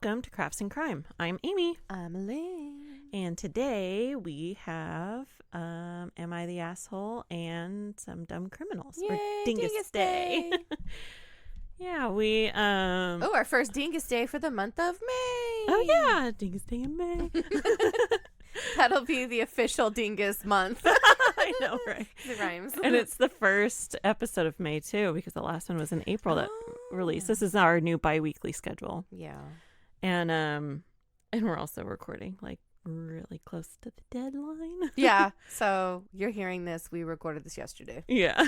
welcome to Crafts and Crime. I'm Amy. I'm Elaine. And today we have Am I the Asshole and some Dumb Criminals. Yay, or Dingus Day. Yeah, we Oh, our first Dingus Day for the month of May. Oh yeah, Dingus Day in May. That'll be the official Dingus month. I know, right? It rhymes. And it's the first episode of May too, because the last one was in April that released. This is our new bi-weekly schedule. Yeah. And we're also recording like really close to the deadline. Yeah. So you're hearing this. We recorded this yesterday. Yeah.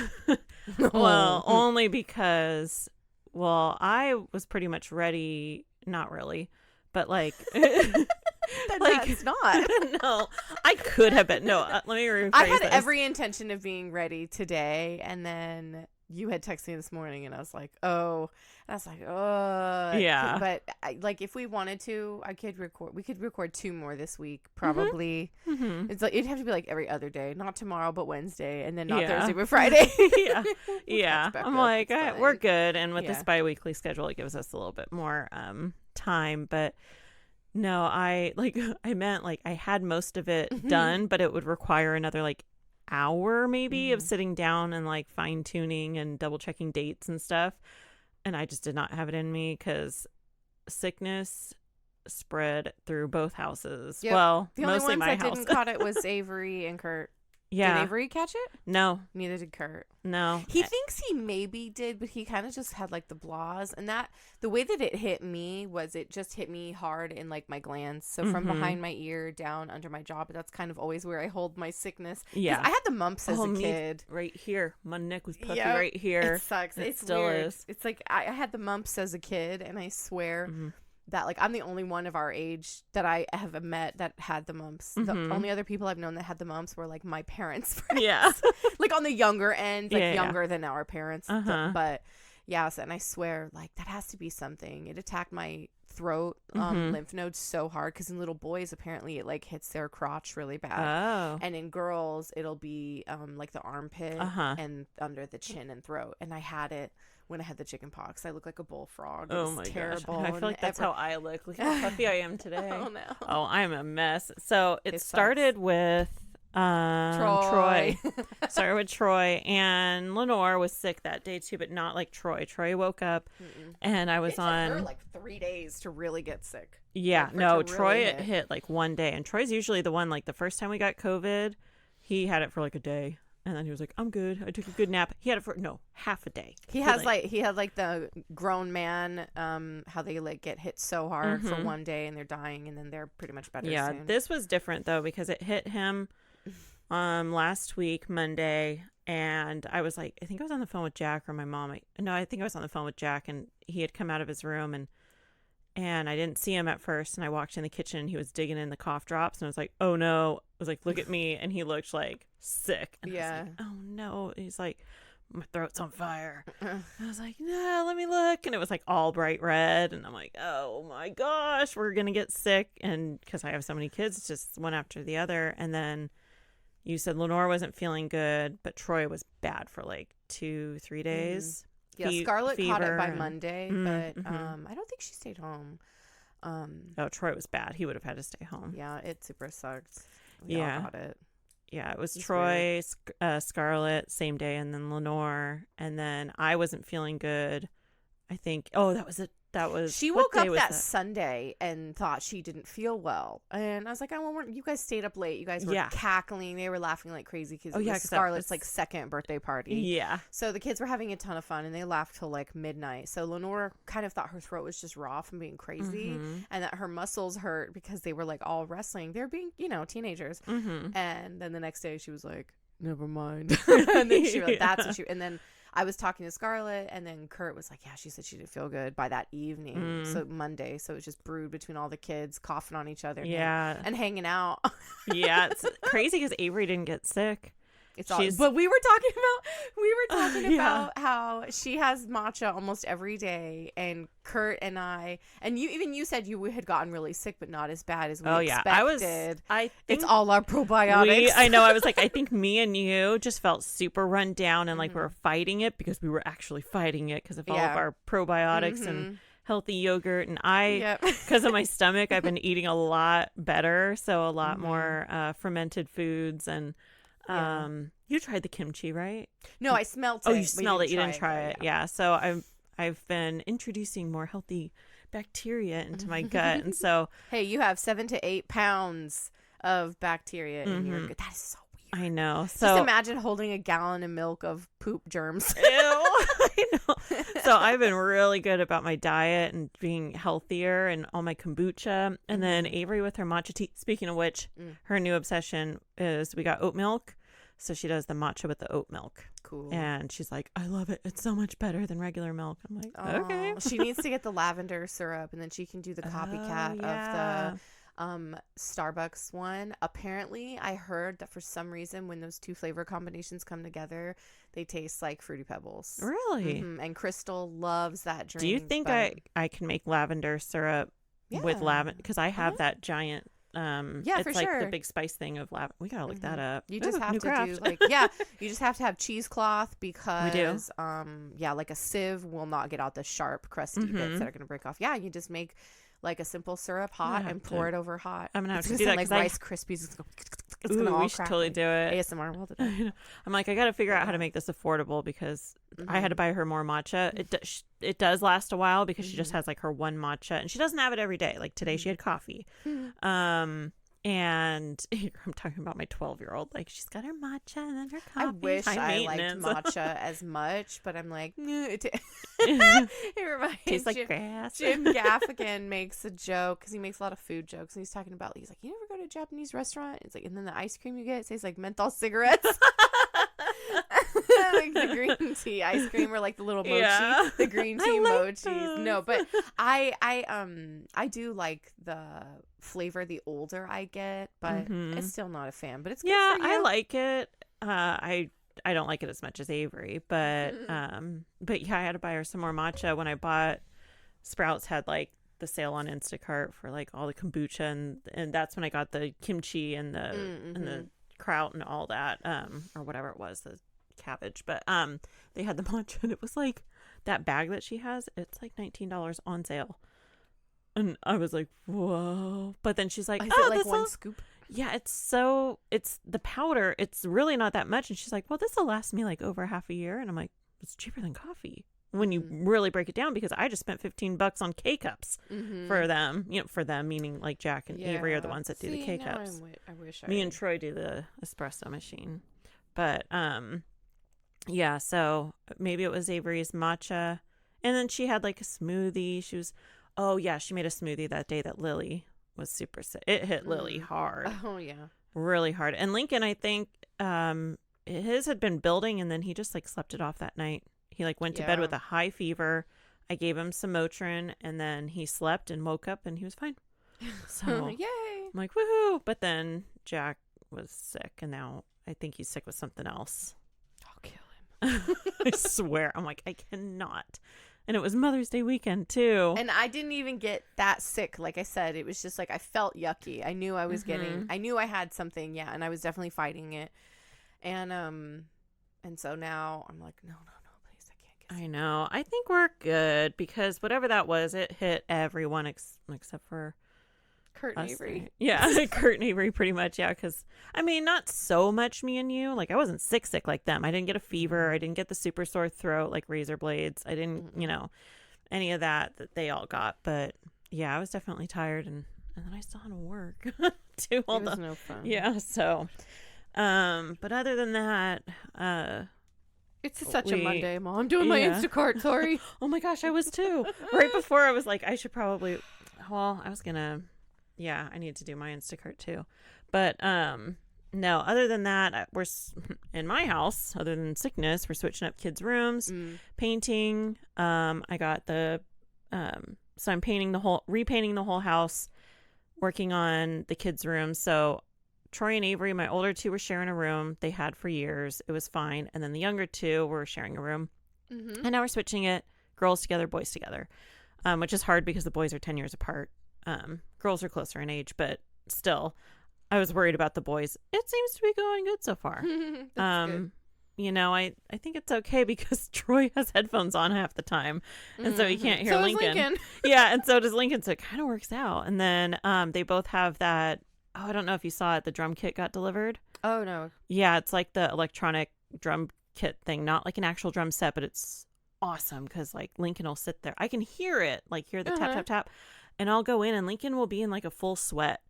Well, only because, I was pretty much ready. Not really, but like. That's not. No, I could have been. No, let me rephrase I had this. every intention of being ready today, and then you had texted me this morning, and I was like, oh. And I was like, oh. Yeah. But if we wanted to, we could record 2 more this week, probably. Mm-hmm. It's like it'd have to be like every other day, not tomorrow, but Wednesday, and then not Yeah. Thursday, but Friday. Yeah. Yeah. I'm like, we're good. And with this Yeah. bi-weekly schedule, it gives us a little bit more time. But no, I meant like I had most of it done, but it would require another like hour maybe of sitting down and like fine tuning and double checking dates and stuff. And I just did not have it in me because sickness spread through both houses. Yep. Well, The only mostly ones my that house. didn't caught it was Avery and Kurt. Yeah. Did Avery catch it? No. Neither did Kurt. No. He thinks he maybe did, but he kind of just had like the blahs, and that the way that it hit me was it just hit me hard in like my glands. So from behind my ear down under my jaw, but that's kind of always where I hold my sickness. 'Cause Yeah. I had the mumps as a kid. Right here. My neck was puffy Yep. right here. It sucks. It It's still weird. is. It's like I had the mumps as a kid, and I swear that like I'm the only one of our age that I have met that had the mumps. The only other people I've known that had the mumps were like my parents' friends. Yeah. Like on the younger end, like Yeah. younger than our parents. Uh-huh. But yes, and I swear like that has to be something. It attacked my throat, lymph nodes so hard because in little boys apparently it like hits their crotch really bad. Oh. And in girls it'll be like the armpit and under the chin and throat. And I had it when I had the chicken pox. I look like a bullfrock. It was my terrible. gosh. I feel like that's how I look. Look how puffy I am today. Oh no. Oh, I'm a mess. So it Sucks. started with Troy. Started with Troy, and Lenore was sick that day too, but not like Troy. Troy woke up and I was It took her like 3 days to really get sick. Yeah, for it no, to Troy really hit like one day, and Troy's usually the one like the first time we got COVID, he had it for like a day. And then he was like, I'm good. I took a good nap. He had it for, half a day. He had like the grown man, how they like get hit so hard for one day and they're dying and then they're pretty much better soon. This was different though because it hit him last week, Monday. And I was like, I think I was on the phone with Jack or my mom. I think I was on the phone with Jack, and he had come out of his room and I didn't see him at first. And I walked in the kitchen and he was digging in the cough drops. And I was like, oh no. I was like, look at me. And he looked like sick. And I was like, oh no. And he's like, my throat's on fire. I was like, no, let me look. And it was like all bright red. And I'm like, oh my gosh, we're going to get sick. And because I have so many kids, just one after the other. And then you said Lenore wasn't feeling good, but Troy was bad for like 2-3 days. Yeah, Scarlett caught it by Monday, but I don't think she stayed home. Oh, Troy was bad. He would have had to stay home. Yeah, it super sucked. We all got it. Yeah, it was Troy, Scarlett, same day, and then Lenore. And then I wasn't feeling good. I think, that was it. She woke up that Sunday and thought she didn't feel well. And I was like, you guys stayed up late. You guys were cackling. They were laughing like crazy because it was Scarlett's like second birthday party. Yeah. So the kids were having a ton of fun and they laughed till like midnight. So Lenore kind of thought her throat was just raw from being crazy and that her muscles hurt because they were like all wrestling. They're being, teenagers. And then the next day she was like, never mind. And then she was like, that's what and then I was talking to Scarlett, and then Kurt was like, yeah, she said she didn't feel good by that evening. So Monday. So it was just brewed between all the kids, coughing on each other. Yeah. And hanging out. Yeah. It's crazy because Avery didn't get sick. But we were talking about how she has matcha almost every day, and Kurt and I, and you said you had gotten really sick, but not as bad as we expected. It's all our probiotics. I know. I was like, I think me and you just felt super run down and like we were fighting it because we were actually fighting it because of all of our probiotics and healthy yogurt, and I, because of my stomach, I've been eating a lot better, so a lot more fermented foods. And you tried the kimchi, right? No, I smelled it. Oh, you smelled it. You didn't try it. Yeah. So I've been introducing more healthy bacteria into my gut, and so hey, you have 7 to 8 pounds of bacteria in your gut. That is so weird. I know. So just imagine holding a gallon of milk of poop germs. Ew, I know. So I've been really good about my diet and being healthier and all my kombucha. And then Avery with her matcha tea. Speaking of which, her new obsession is we got oat milk. So she does the matcha with the oat milk. Cool. And she's like, I love it. It's so much better than regular milk. I'm like, okay. She needs to get the lavender syrup, and then she can do the copycat of the Starbucks one. Apparently, I heard that for some reason, when those two flavor combinations come together, they taste like Fruity Pebbles. Really? And Crystal loves that drink. Do you think I can make lavender syrup with lavender? Because I have that giant... it's for like sure. the big spice thing of lavender. We gotta look that up. You just have to craft. do like you just have to have cheesecloth because we do. Like a sieve will not get out the sharp crusty bits that are gonna break off. Yeah, you just make like a simple syrup hot and pour it over hot. I'm gonna have to do that like Rice Krispies. It's gonna all we should totally do it. ASMR all the time. I'm like, I gotta figure out how to make this affordable because I had to buy her more matcha. It does last a while because she just has like her one matcha and she doesn't have it every day. Like today she had coffee. And I'm talking about my 12-year-old. Like she's got her matcha and then her coffee. I wish I liked matcha as much, but I'm like, it reminds tastes like grass. Jim Gaffigan makes a joke because he makes a lot of food jokes, and he's talking about he's like, you ever go to a Japanese restaurant? It's like, and then the ice cream you get it tastes like menthol cigarettes. Like the green tea ice cream or like the little mochi, the green tea mochis. No, but I do like the flavor the older I get, but it's still not a fan. But it's good for you. I like it. I don't like it as much as Avery, but yeah, I had to buy her some more matcha when I bought. Sprouts had like the sale on Instacart for like all the kombucha, and that's when I got the kimchi and the and the kraut and all that, or whatever it was, the cabbage. But they had the matcha, and it was like that bag that she has. It's like $19 on sale, and I was like, whoa! But then she's like, is it like one scoop? Yeah, it's the powder. It's really not that much, and she's like, well, this will last me like over half a year, and I'm like, it's cheaper than coffee when you really break it down, because I just spent $15 on K-cups for them. You know, for them meaning like Jack and Avery are the ones that do the K-cups. I wish me and Troy do the espresso machine. But yeah, so maybe it was Avery's matcha, and then she had like a smoothie. She made a smoothie that day that Lily was super sick. It hit Lily hard. Oh yeah, really hard. And Lincoln, I think his had been building, and then he just like slept it off that night. He like went to bed with a high fever. I gave him some Motrin, and then he slept and woke up and he was fine. So yay! I'm like, woohoo! But then Jack was sick, and now I think he's sick with something else. I'll kill him. I swear. I'm like, I cannot. And it was Mother's Day weekend too. And I didn't even get that sick. Like I said, it was just like I felt yucky. I knew I was I knew I had something, and I was definitely fighting it. And so now I'm like, no, please, I can't get sick. I know. I think we're good because whatever that was, it hit everyone except for Kurt and Avery. Yeah, Kurt and Avery pretty much, yeah, because, I mean, not so much me and you. Like, I wasn't sick like them. I didn't get a fever. I didn't get the super sore throat like razor blades. I didn't, any of that they all got. But, yeah, I was definitely tired, and then I still had to work. It was no fun. Yeah, so, but other than that, it's such a Monday, Mom. I'm doing my Instacart, sorry. Oh, my gosh, I was too. Right before, I was like, I should probably, I was going to. Yeah, I need to do my Instacart too. But no, other than that, we're in my house, other than sickness, we're switching up kids' rooms, painting. I got so I'm repainting the whole house, working on the kids' rooms. So Troy and Avery, my older two, were sharing a room. They had for years. It was fine. And then the younger two were sharing a room. And now we're switching it, girls together, boys together, which is hard because the boys are 10 years apart. Girls are closer in age, but still, I was worried about the boys. It seems to be going good so far. That's good. I think it's okay because Troy has headphones on half the time. And so he can't hear So does Lincoln. Lincoln. Yeah, and so does Lincoln. So it kind of works out. And then they both have that. Oh, I don't know if you saw it. The drum kit got delivered. Oh, no. Yeah, it's like the electronic drum kit thing, not like an actual drum set, but it's awesome because like Lincoln will sit there. I can hear it, like hear the tap, tap, tap. And I'll go in and Lincoln will be in like a full sweat.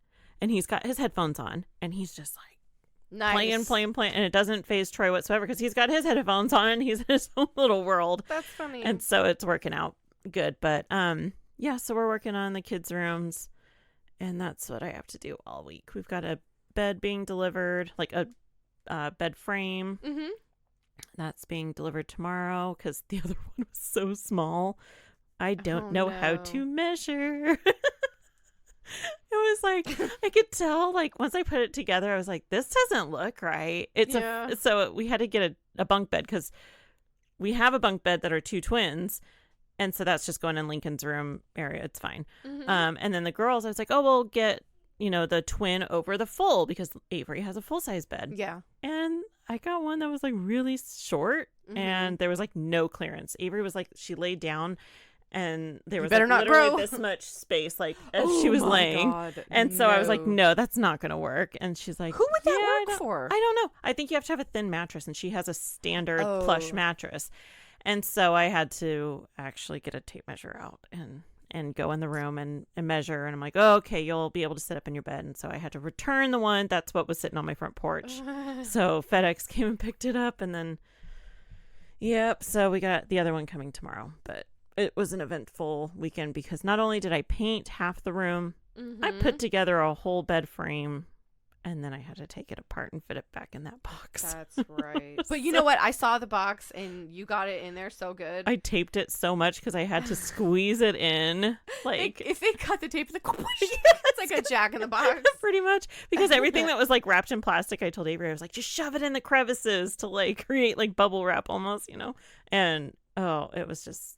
And he's got his headphones on and he's just like playing. And it doesn't phase Troy whatsoever because he's got his headphones on and he's in his own little world. That's funny. And so it's working out good. But yeah, so we're working on the kids' rooms. And that's what I have to do all week. We've got a bed being delivered, like a bed frame. Mm-hmm. That's being delivered tomorrow because the other one was so small. I don't know how to measure. It was like, I could tell, like, once I put it together, I was like, this doesn't look right. So we had to get a bunk bed because we have a bunk bed that are 2 twins. And so that's just going in Lincoln's room area. It's fine. Mm-hmm. And then the girls, I was like, oh, we'll get, the twin over the full because Avery has a full-size bed. Yeah. And I got one that was like really short and there was like no clearance. Avery was like, she laid down and there was like, literally this much space like as she was laying. God, and so I was like, no, that's not going to work. And she's like, who would that work for? I don't know. I think you have to have a thin mattress and she has a standard plush mattress. And so I had to actually get a tape measure out and go in the room and measure. And I'm like, oh, okay, you'll be able to sit up in your bed. And so I had to return the one. That's what was sitting on my front porch. So FedEx came and picked it up. And then, so we got the other one coming tomorrow. But it was an eventful weekend because not only did I paint half the room, I put together a whole bed frame. And then I had to take it apart and fit it back in that box. That's right. But you know what? I saw the box and you got it in there so good. I taped it so much because I had to squeeze it in. Like if they cut the tape, it's like a Jack in the Box. Pretty much. Because everything that was like wrapped in plastic, I told Avery, I was like, just shove it in the crevices to like create like bubble wrap almost, And it was just,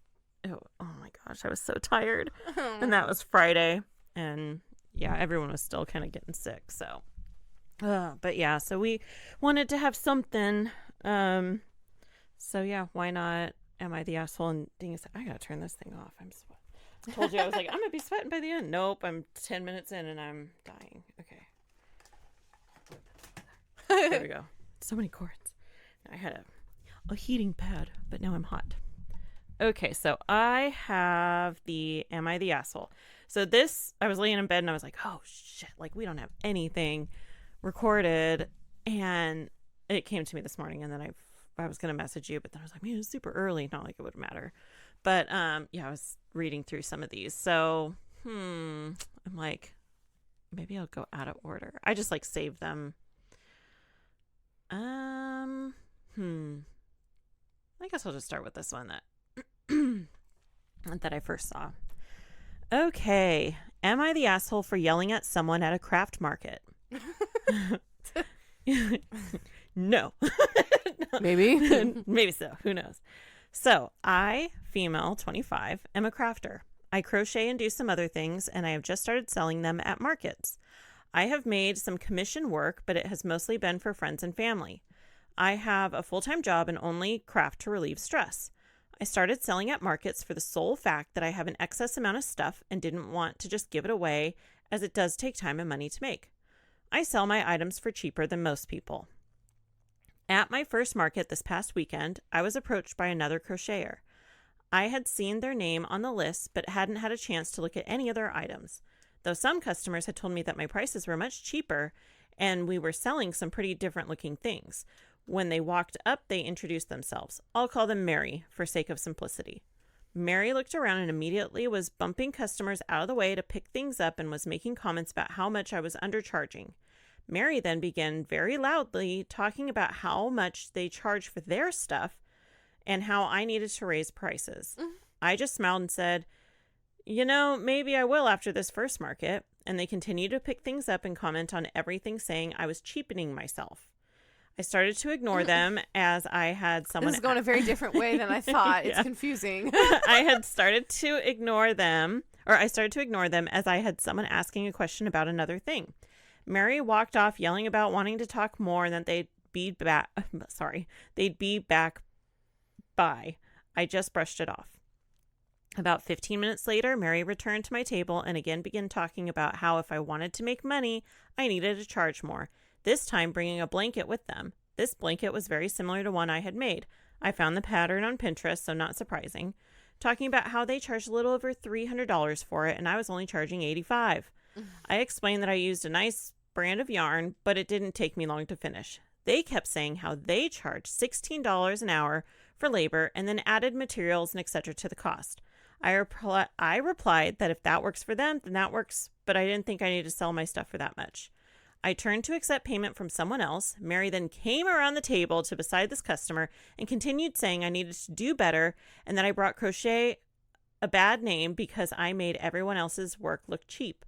oh my gosh, I was so tired. And that was Friday. And yeah, everyone was still kind of getting sick. So. But yeah, so we wanted to have something. So yeah, why not? Am I the asshole? And Dingus, I gotta turn this thing off. I'm sweating. I told you I was like, I'm gonna be sweating by the end. Nope, I'm 10 minutes in and I'm dying. Okay. There we go. So many cords. I had a heating pad, but now I'm hot. Okay, so I have the Am I the Asshole? So this, I was laying in bed and I was like, oh shit, like we don't have anything recorded, and it came to me this morning, and then I was gonna message you, but then I was like, man, it's super early, not like it would matter. But I was reading through some of these, so I'm like, maybe I'll go out of order. I just like save them. I guess I'll just start with this one that I first saw. Okay, am I the asshole for yelling at someone at a craft market? No. Maybe. Maybe so. Who knows? So I, female, 25, am a crafter. I crochet and do some other things, and I have just started selling them at markets. I have made some commission work, but it has mostly been for friends and family. I have a full-time job and only craft to relieve stress. I started selling at markets for the sole fact that I have an excess amount of stuff and didn't want to just give it away, as it does take time and money to make. I sell my items for cheaper than most people. At my first market this past weekend, I was approached by another crocheter. I had seen their name on the list, but hadn't had a chance to look at any of their items, though some customers had told me that my prices were much cheaper and we were selling some pretty different looking things. When they walked up, they introduced themselves. I'll call them Mary for sake of simplicity. Mary looked around and immediately was bumping customers out of the way to pick things up and was making comments about how much I was undercharging. Mary then began very loudly talking about how much they charge for their stuff and how I needed to raise prices. I just smiled and said, maybe I will after this first market. And they continued to pick things up and comment on everything, saying I was cheapening myself. I started to ignore them as I had someone... This is going a very different way than I thought. It's confusing. I started to ignore them as I had someone asking a question about another thing. Mary walked off yelling about wanting to talk more and that they'd be back. Sorry, they'd be back by. I just brushed it off. About 15 minutes later, Mary returned to my table and again began talking about how if I wanted to make money, I needed to charge more, this time bringing a blanket with them. This blanket was very similar to one I had made. I found the pattern on Pinterest, so not surprising. Talking about how they charged a little over $300 for it, and I was only charging $85. I explained that I used a nice brand of yarn, but it didn't take me long to finish. They kept saying how they charged $16 an hour for labor and then added materials and etc. to the cost. I replied that if that works for them, then that works, but I didn't think I needed to sell my stuff for that much. I turned to accept payment from someone else. Mary then came around the table to beside this customer and continued saying I needed to do better and that I brought crochet a bad name because I made everyone else's work look cheap.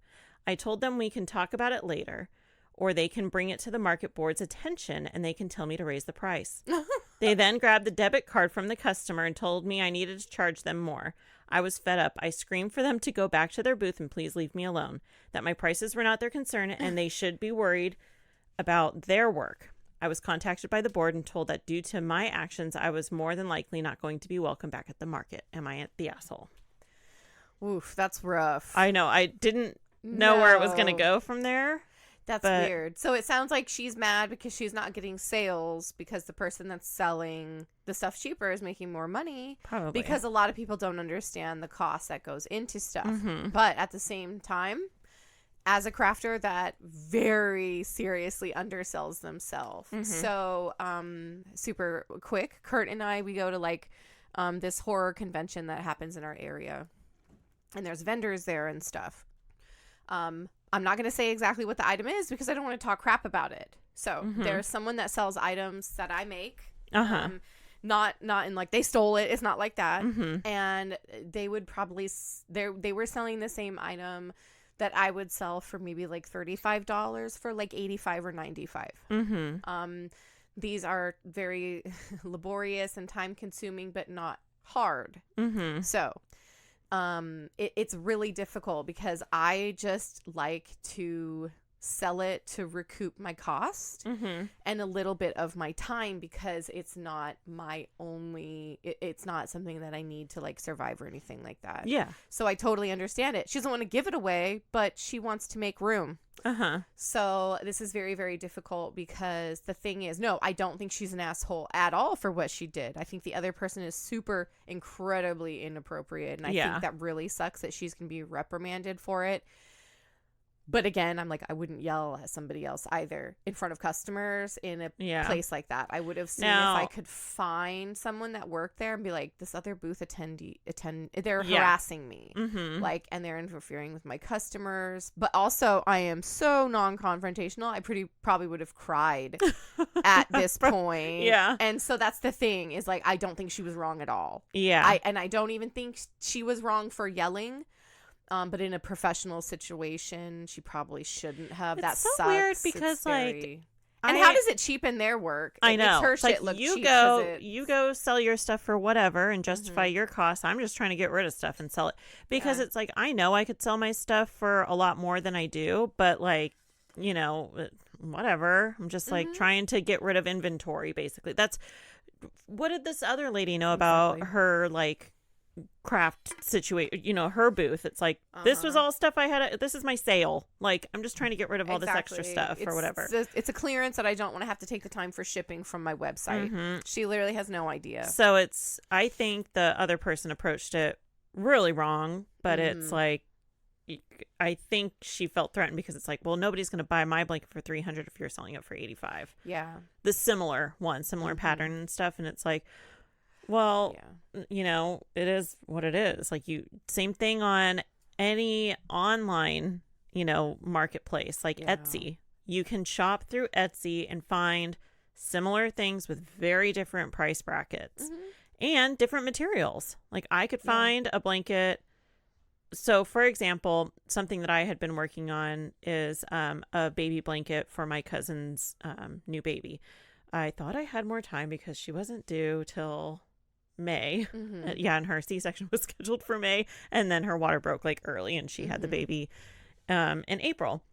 I told them we can talk about it later, or they can bring it to the market board's attention and they can tell me to raise the price. They then grabbed the debit card from the customer and told me I needed to charge them more. I was fed up. I screamed for them to go back to their booth and please leave me alone, that my prices were not their concern and they should be worried about their work. I was contacted by the board and told that due to my actions, I was more than likely not going to be welcome back at the market. Am I the asshole? Oof, that's rough. I know. I didn't know where it was going to go from there. That's weird. So it sounds like she's mad because she's not getting sales because the person that's selling the stuff cheaper is making more money. Probably. Because a lot of people don't understand the cost that goes into stuff. But at the same time, as a crafter, that very seriously undersells themselves. So super quick, Kurt and I, we go to like this horror convention that happens in our area. And there's vendors there and stuff. I'm not going to say exactly what the item is because I don't want to talk crap about it. So there's someone that sells items that I make. Not in like they stole it. It's not like that. And they would probably they were selling the same item that I would sell for maybe like $35 for like $85 or $95. These are very laborious and time consuming, but not hard. So it's really difficult because I just like to sell it to recoup my cost and a little bit of my time because it's not my only it's not something that I need to like survive or anything like that. Yeah. So I totally understand it. She doesn't want to give it away, but she wants to make room. So this is very, very difficult because the thing is, no, I don't think she's an asshole at all for what she did. I think the other person is super incredibly inappropriate. And I think that really sucks that she's going to be reprimanded for it. But again, I'm like, I wouldn't yell at somebody else either in front of customers in a place like that. I would have seen if I could find someone that worked there and be like, this other booth they're harassing me. Like, and they're interfering with my customers. But also, I am so non-confrontational. I probably would have cried at this point. And so that's the thing is like, I don't think she was wrong at all. And I don't even think she was wrong for yelling. But in a professional situation, she probably shouldn't have. That sucks. Weird because like, and how does it cheapen their work? I know. Makes her shit like, look you cheap. You go sell your stuff for whatever and justify your costs. I'm just trying to get rid of stuff and sell it because it's like I know I could sell my stuff for a lot more than I do, but like you know, whatever. I'm just like trying to get rid of inventory. Basically, that's what did this other lady know about her like craft situation, you know, her booth. It's like this was all stuff I had. This is my sale. Like I'm just trying to get rid of all this extra stuff or whatever. It's a clearance that I don't want to have to take the time for shipping from my website. She literally has no idea. So I think the other person approached it really wrong, but it's like I think she felt threatened because it's like, well, nobody's going to buy my blanket for $300 if you're selling it for $85. The similar pattern and stuff, and it's like, well, you know, it is what it is. Like same thing on any online, you know, marketplace like Etsy. You can shop through Etsy and find similar things with very different price brackets and different materials. Like I could find a blanket. So, for example, something that I had been working on is a baby blanket for my cousin's new baby. I thought I had more time because she wasn't due till May. And her C-section was scheduled for May, and then her water broke like early, and she had the baby in April.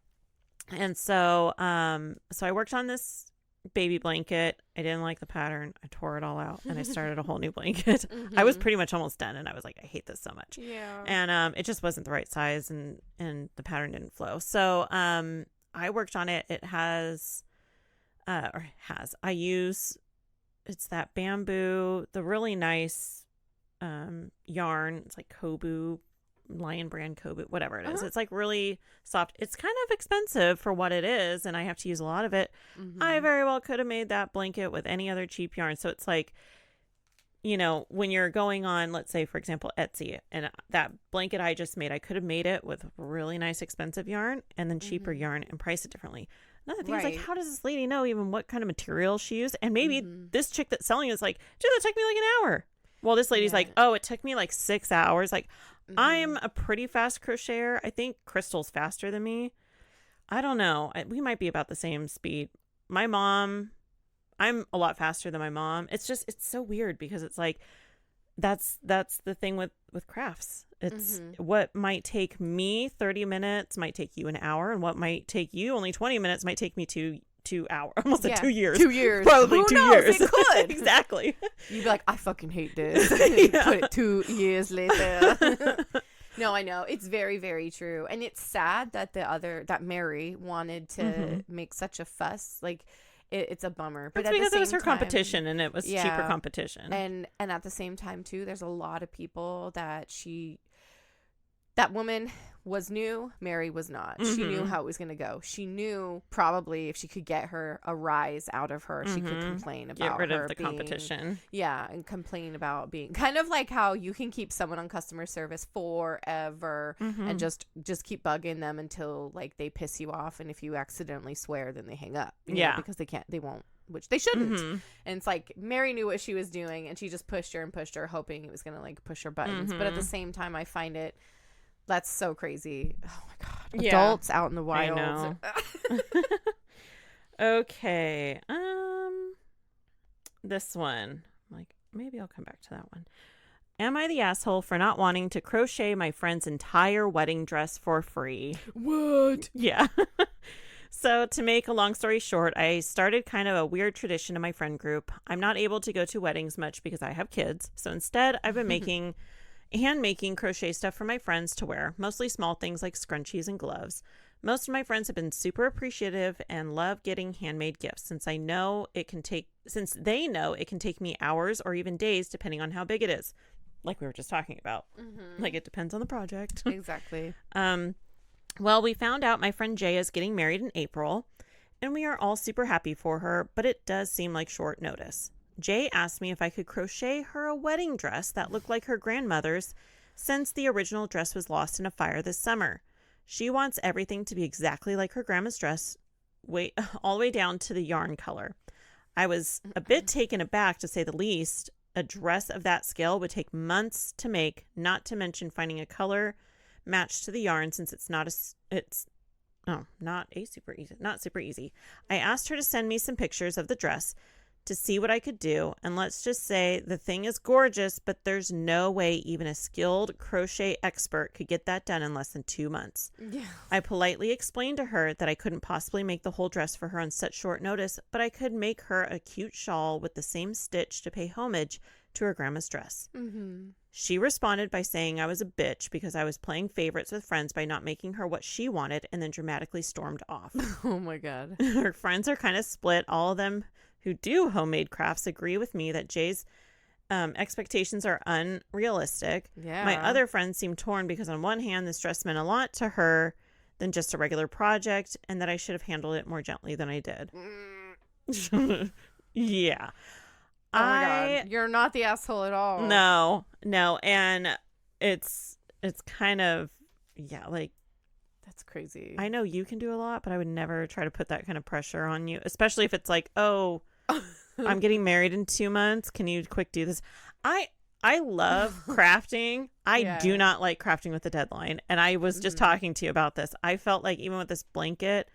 And so I worked on this baby blanket. I didn't like the pattern. I tore it all out and I started a whole new blanket. I was pretty much almost done and I was like, I hate this so much. Yeah. And it just wasn't the right size and the pattern didn't flow. So I worked on it. It has I use, it's that bamboo, the really nice yarn. It's like Kobu, Lion brand Kobu, whatever it is. It's like really soft. It's kind of expensive for what it is, and I have to use a lot of it. I very well could have made that blanket with any other cheap yarn. So it's like, you know, when you're going on, let's say, for example, Etsy, and that blanket I just made, I could have made it with really nice expensive yarn and then cheaper yarn and price it differently. Another thing is like, how does this lady know even what kind of material she used? And maybe this chick that's selling is like, dude, that took me like an hour. Well, this lady's like, oh, it took me like 6 hours. Like, I'm a pretty fast crocheter. I think Crystal's faster than me. I don't know. We might be about the same speed. My mom, I'm a lot faster than my mom. It's just, it's so weird because it's like, that's the thing with crafts. It's what might take me 30 minutes might take you an hour, and what might take you only 20 minutes might take me 2 hours. Almost 2 years. 2 years. Probably Who 2 knows? years. It could. Exactly. You'd be like, I fucking hate this. Put it 2 years later. No, I know. It's very, very true. And it's sad that Mary wanted to make such a fuss. Like, it's a bummer. But it's because it was her competition and it was cheaper competition. And at the same time, too, there's a lot of people that woman was new. Mary was not. She knew how it was going to go. She knew probably if she could get her a rise out of her, she could complain about get rid her of the competition. Yeah, and complain about being kind of like how you can keep someone on customer service forever and just keep bugging them until like they piss you off, and if you accidentally swear, then they hang up. You know, because they won't. Which they shouldn't. And it's like Mary knew what she was doing, and she just pushed her, hoping it was going to like push her buttons. But at the same time, I find that's so crazy. Oh my God. Adults out in the wild. I know. Okay. This one. Like, maybe I'll come back to that one. Am I the asshole for not wanting to crochet my friend's entire wedding dress for free? What? Yeah. So to make a long story short, I started kind of a weird tradition in my friend group. I'm not able to go to weddings much because I have kids. So instead, I've been hand-making crochet stuff for my friends to wear, mostly small things like scrunchies and gloves. Most of my friends have been super appreciative and love getting handmade gifts since they know it can take me hours or even days depending on how big it is. Like we were just talking about. Like it depends on the project. Exactly. Well, we found out my friend Jay is getting married in April, and we are all super happy for her, but it does seem like short notice. Jay asked me if I could crochet her a wedding dress that looked like her grandmother's since the original dress was lost in a fire this summer. She wants everything to be exactly like her grandma's dress, all the way down to the yarn color. I was a bit taken aback, to say the least. A dress of that scale would take months to make, not to mention finding a color matched to the yarn since it's not super easy. I asked her to send me some pictures of the dress to see what I could do, and let's just say the thing is gorgeous, but there's no way even a skilled crochet expert could get that done in less than 2 months. Yeah. I politely explained to her that I couldn't possibly make the whole dress for her on such short notice, but I could make her a cute shawl with the same stitch to pay homage to her grandma's dress. She responded by saying I was a bitch because I was playing favorites with friends by not making her what she wanted, and then dramatically stormed off. Oh my God. Her friends are kind of split. All of them who do homemade crafts agree with me that Jay's expectations are unrealistic. Yeah. My other friends seem torn because on one hand, this dress meant a lot to her than just a regular project, and that I should have handled it more gently than I did. Yeah. Oh my God. You're not the asshole at all. No. And it's kind of, like, that's crazy. I know you can do a lot, but I would never try to put that kind of pressure on you, especially if it's like, oh, I'm getting married in 2 months. Can you quick do this? I love crafting. I do not like crafting with a deadline. And I was just talking to you about this. I felt like even with this blanket,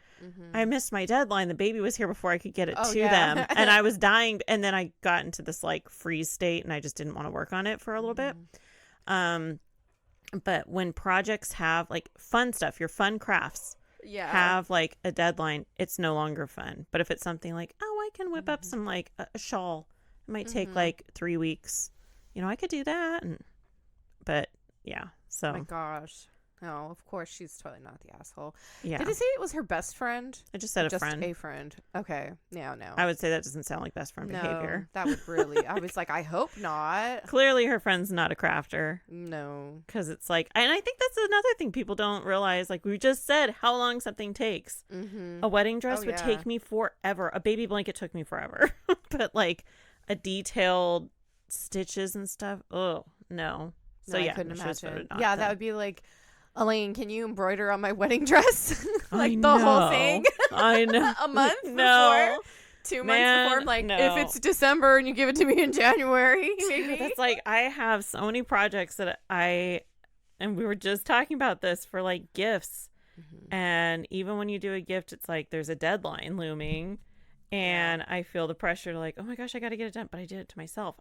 I missed my deadline. The baby was here before I could get it to them. And I was dying. And then I got into this like freeze state and I just didn't want to work on it for a little bit. But when projects have like fun stuff, your fun crafts have like a deadline, it's no longer fun. But if it's something like, oh, I I can whip up some like a shawl. It might take like 3 weeks. I could do that. But yeah, so. Oh my gosh. No, of course she's totally not the asshole. Yeah. Did it say it was her best friend? I just said a friend. Just a friend. Okay. Yeah, no. I would say that doesn't sound like best friend behavior. That would really, I was like, I hope not. Clearly her friend's not a crafter. No. Because it's like, and I think that's another thing people don't realize. Like we just said, how long something takes. A wedding dress would take me forever. A baby blanket took me forever. But like a detailed stitches and stuff, oh, no. So I yeah, couldn't imagine. Yeah, that would be like, Elaine, can you embroider on my wedding dress? Like the whole thing. I know. A month No. before? 2 months before? I'm like, no. if it's December and you give it to me in January, maybe. That's like, I have so many projects that and we were just talking about this for like gifts. And even when you do a gift, it's like there's a deadline looming. And I feel the pressure to like, oh my gosh, I got to get it done. But I did it to myself.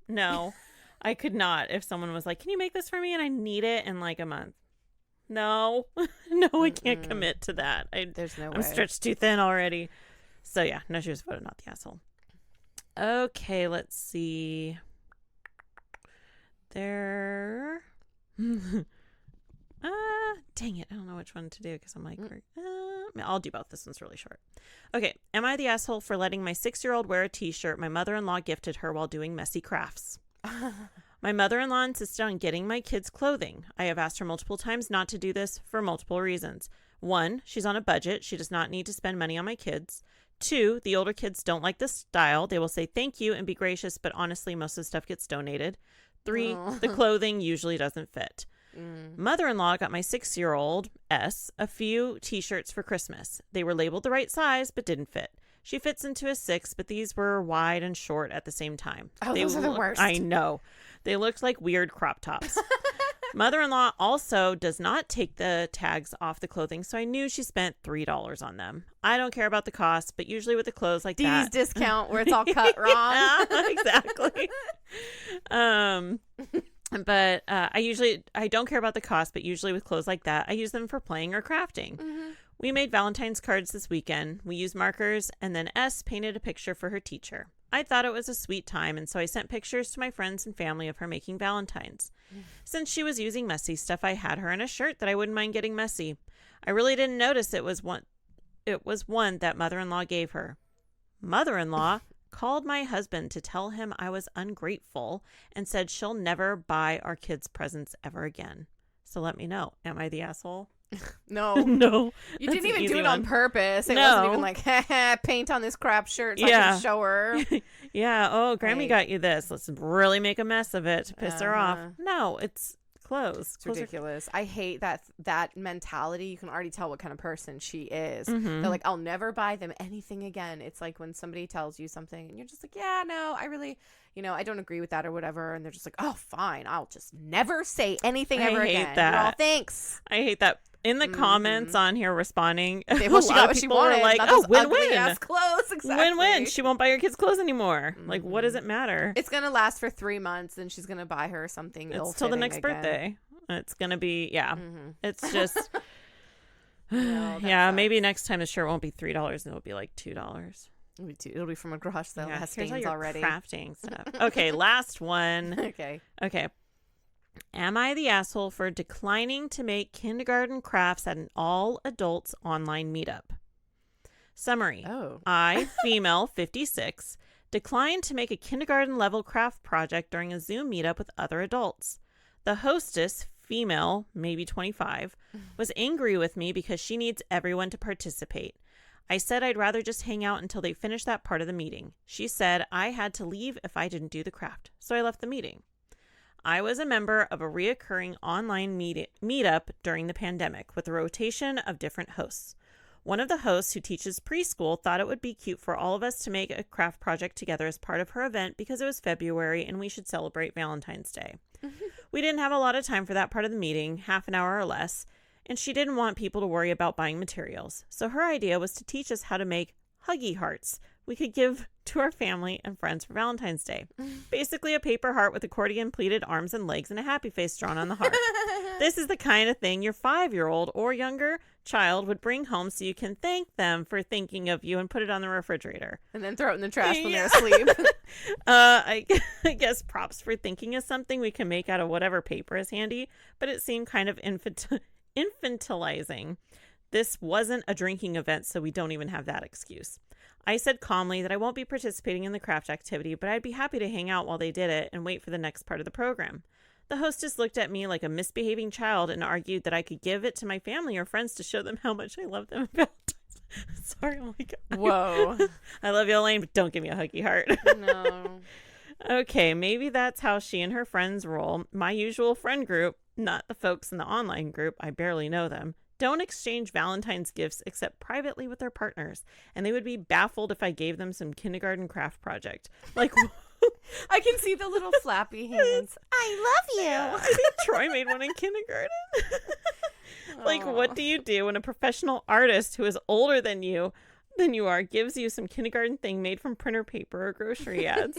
No. I could not if someone was like, can you make this for me? And I need it in like a month. No. No, I can't commit to that. There's no way. I'm stretched too thin already. So yeah, no, she was voted not the asshole. Okay, let's see. There. Dang it. I don't know which one to do because I'm like, I'll do both. This one's really short. Okay. Am I the asshole for letting my 6-year-old wear a t-shirt my mother-in-law gifted her while doing messy crafts? My mother-in-law insisted on getting my kids clothing. I have asked her multiple times not to do this for multiple reasons. 1, she's on a budget. She does not need to spend money on my kids. 2, the older kids don't like the style. They will say thank you and be gracious, but honestly, most of the stuff gets donated. 3, the clothing usually doesn't fit. Mother-in-law got my 6-year-old S a few t-shirts for Christmas. They were labeled the right size, but didn't fit. She fits into a 6, but these were wide and short at the same time. Oh, those are the worst. I know. They looked like weird crop tops. Mother-in-law also does not take the tags off the clothing, so I knew she spent $3 on them. I don't care about the cost, but usually with the clothes like that. D's discount where it's all cut wrong. Yeah, exactly. But I don't care about the cost, but usually with clothes like that, I use them for playing or crafting. We made Valentine's cards this weekend. We used markers, and then S painted a picture for her teacher. I thought it was a sweet time, and so I sent pictures to my friends and family of her making Valentines. Since she was using messy stuff, I had her in a shirt that I wouldn't mind getting messy. I really didn't notice it was one that mother-in-law gave her. Mother-in-law called my husband to tell him I was ungrateful and said she'll never buy our kids presents ever again. So let me know. Am I the asshole? No. No. You didn't even do it on purpose. It wasn't even like, paint on this crap shirt so I can show her. Yeah. Oh, Grammy got you this. Let's really make a mess of it to piss her off. No, it's clothes. It's ridiculous. I hate that mentality. You can already tell what kind of person she is. They're like, I'll never buy them anything again. It's like when somebody tells you something and you're just like, yeah, no, I really, I don't agree with that or whatever. And they're just like, oh, fine. I'll just never say anything ever again. I hate that. Well, thanks. I hate that. In the comments on here responding, she got what she wanted. Like, oh, win-win. Clothes, exactly. Win-win. She won't buy your kids' clothes anymore. Like, what does it matter? It's going to last for 3 months, and she's going to buy her something ill-fitting till the next again. Birthday. It's going to be, It's just, sucks. Maybe next time the shirt won't be $3 and it'll be like $2. It'll be from a garage sale. It has stains already. Crafting stuff. Okay, last one. Okay. Am I the asshole for declining to make kindergarten crafts at an all-adults online meetup? Summary. I, female, 56, declined to make a kindergarten-level craft project during a Zoom meetup with other adults. The hostess, female, maybe 25, was angry with me because she needs everyone to participate. I said I'd rather just hang out until they finished that part of the meeting. She said I had to leave if I didn't do the craft, so I left the meeting. I was a member of a reoccurring online meetup during the pandemic with a rotation of different hosts. One of the hosts who teaches preschool thought it would be cute for all of us to make a craft project together as part of her event because it was February and we should celebrate Valentine's Day. We didn't have a lot of time for that part of the meeting, half an hour or less, and she didn't want people to worry about buying materials. So her idea was to teach us how to make huggy hearts we could give to our family and friends for Valentine's Day. Basically a paper heart with accordion pleated arms and legs and a happy face drawn on the heart. This is the kind of thing your 5-year-old or younger child would bring home so you can thank them for thinking of you and put it on the refrigerator. And then throw it in the trash when they're asleep. I guess props for thinking of something we can make out of whatever paper is handy, but it seemed kind of infantilizing. This wasn't a drinking event, so we don't even have that excuse. I said calmly that I won't be participating in the craft activity, but I'd be happy to hang out while they did it and wait for the next part of the program. The hostess looked at me like a misbehaving child and argued that I could give it to my family or friends to show them how much I love them. Sorry, oh my God. Whoa. I love you, Elaine, but don't give me a huggy heart. No. Okay, maybe that's how she and her friends roll. My usual friend group, not the folks in the online group, I barely know them, don't exchange Valentine's gifts except privately with their partners, and they would be baffled if I gave them some kindergarten craft project. Like, I can see the little flappy hands. I love you. I think Troy made one in kindergarten. Like, what do you do when a professional artist who is older than you are gives you some kindergarten thing made from printer paper or grocery ads?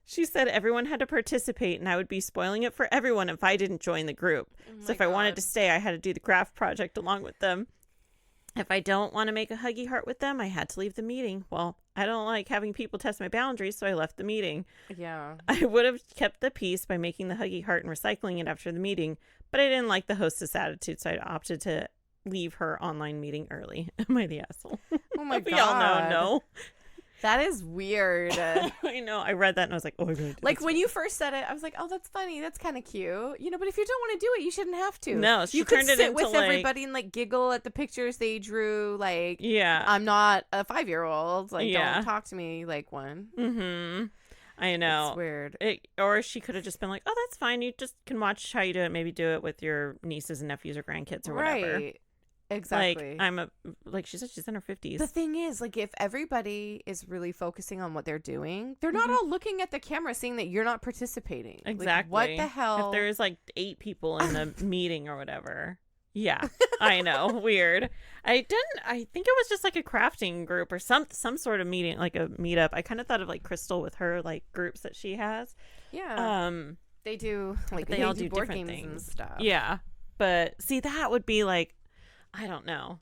She said everyone had to participate and I would be spoiling it for everyone if I didn't join the group. So if I wanted to stay, I had to do the craft project along with them. If I don't want to make a huggy heart with them, I had to leave the meeting. Well, I don't like having people test my boundaries, so I left the meeting. Yeah. I would have kept the peace by making the huggy heart and recycling it after the meeting, but I didn't like the hostess attitude, so I opted to leave her online meeting early. Am I the asshole? Oh my God. We all know, no. That is weird. I know. I read that and I was like, oh, I really did. Like when you first said it, I was like, oh, that's funny. That's kind of cute. You know, but if you don't want to do it, you shouldn't have to. No, she you turned could it sit into with like, everybody and like giggle at the pictures they drew. Like, yeah, I'm not a 5-year-old. Like, Yeah. don't talk to me like one. Mm-hmm. I know. It's weird. Or she could have just been like, oh, that's fine. You just can watch how you do it. Maybe do it with your nieces and nephews or grandkids or whatever. Right. Exactly. Like she said, she's in her 50s. The thing is, like, if everybody is really focusing on what they're doing, they're not all looking at the camera seeing that you're not participating. Exactly. Like, what the hell? If there's like 8 people in the meeting or whatever. Yeah, I know. Weird. I think it was just like a crafting group or some sort of meeting, like a meetup. I kind of thought of like Crystal with her like groups that she has. Yeah. They do, like, they all do board different games and things. stuff. Yeah. But see, that would be like, I don't know.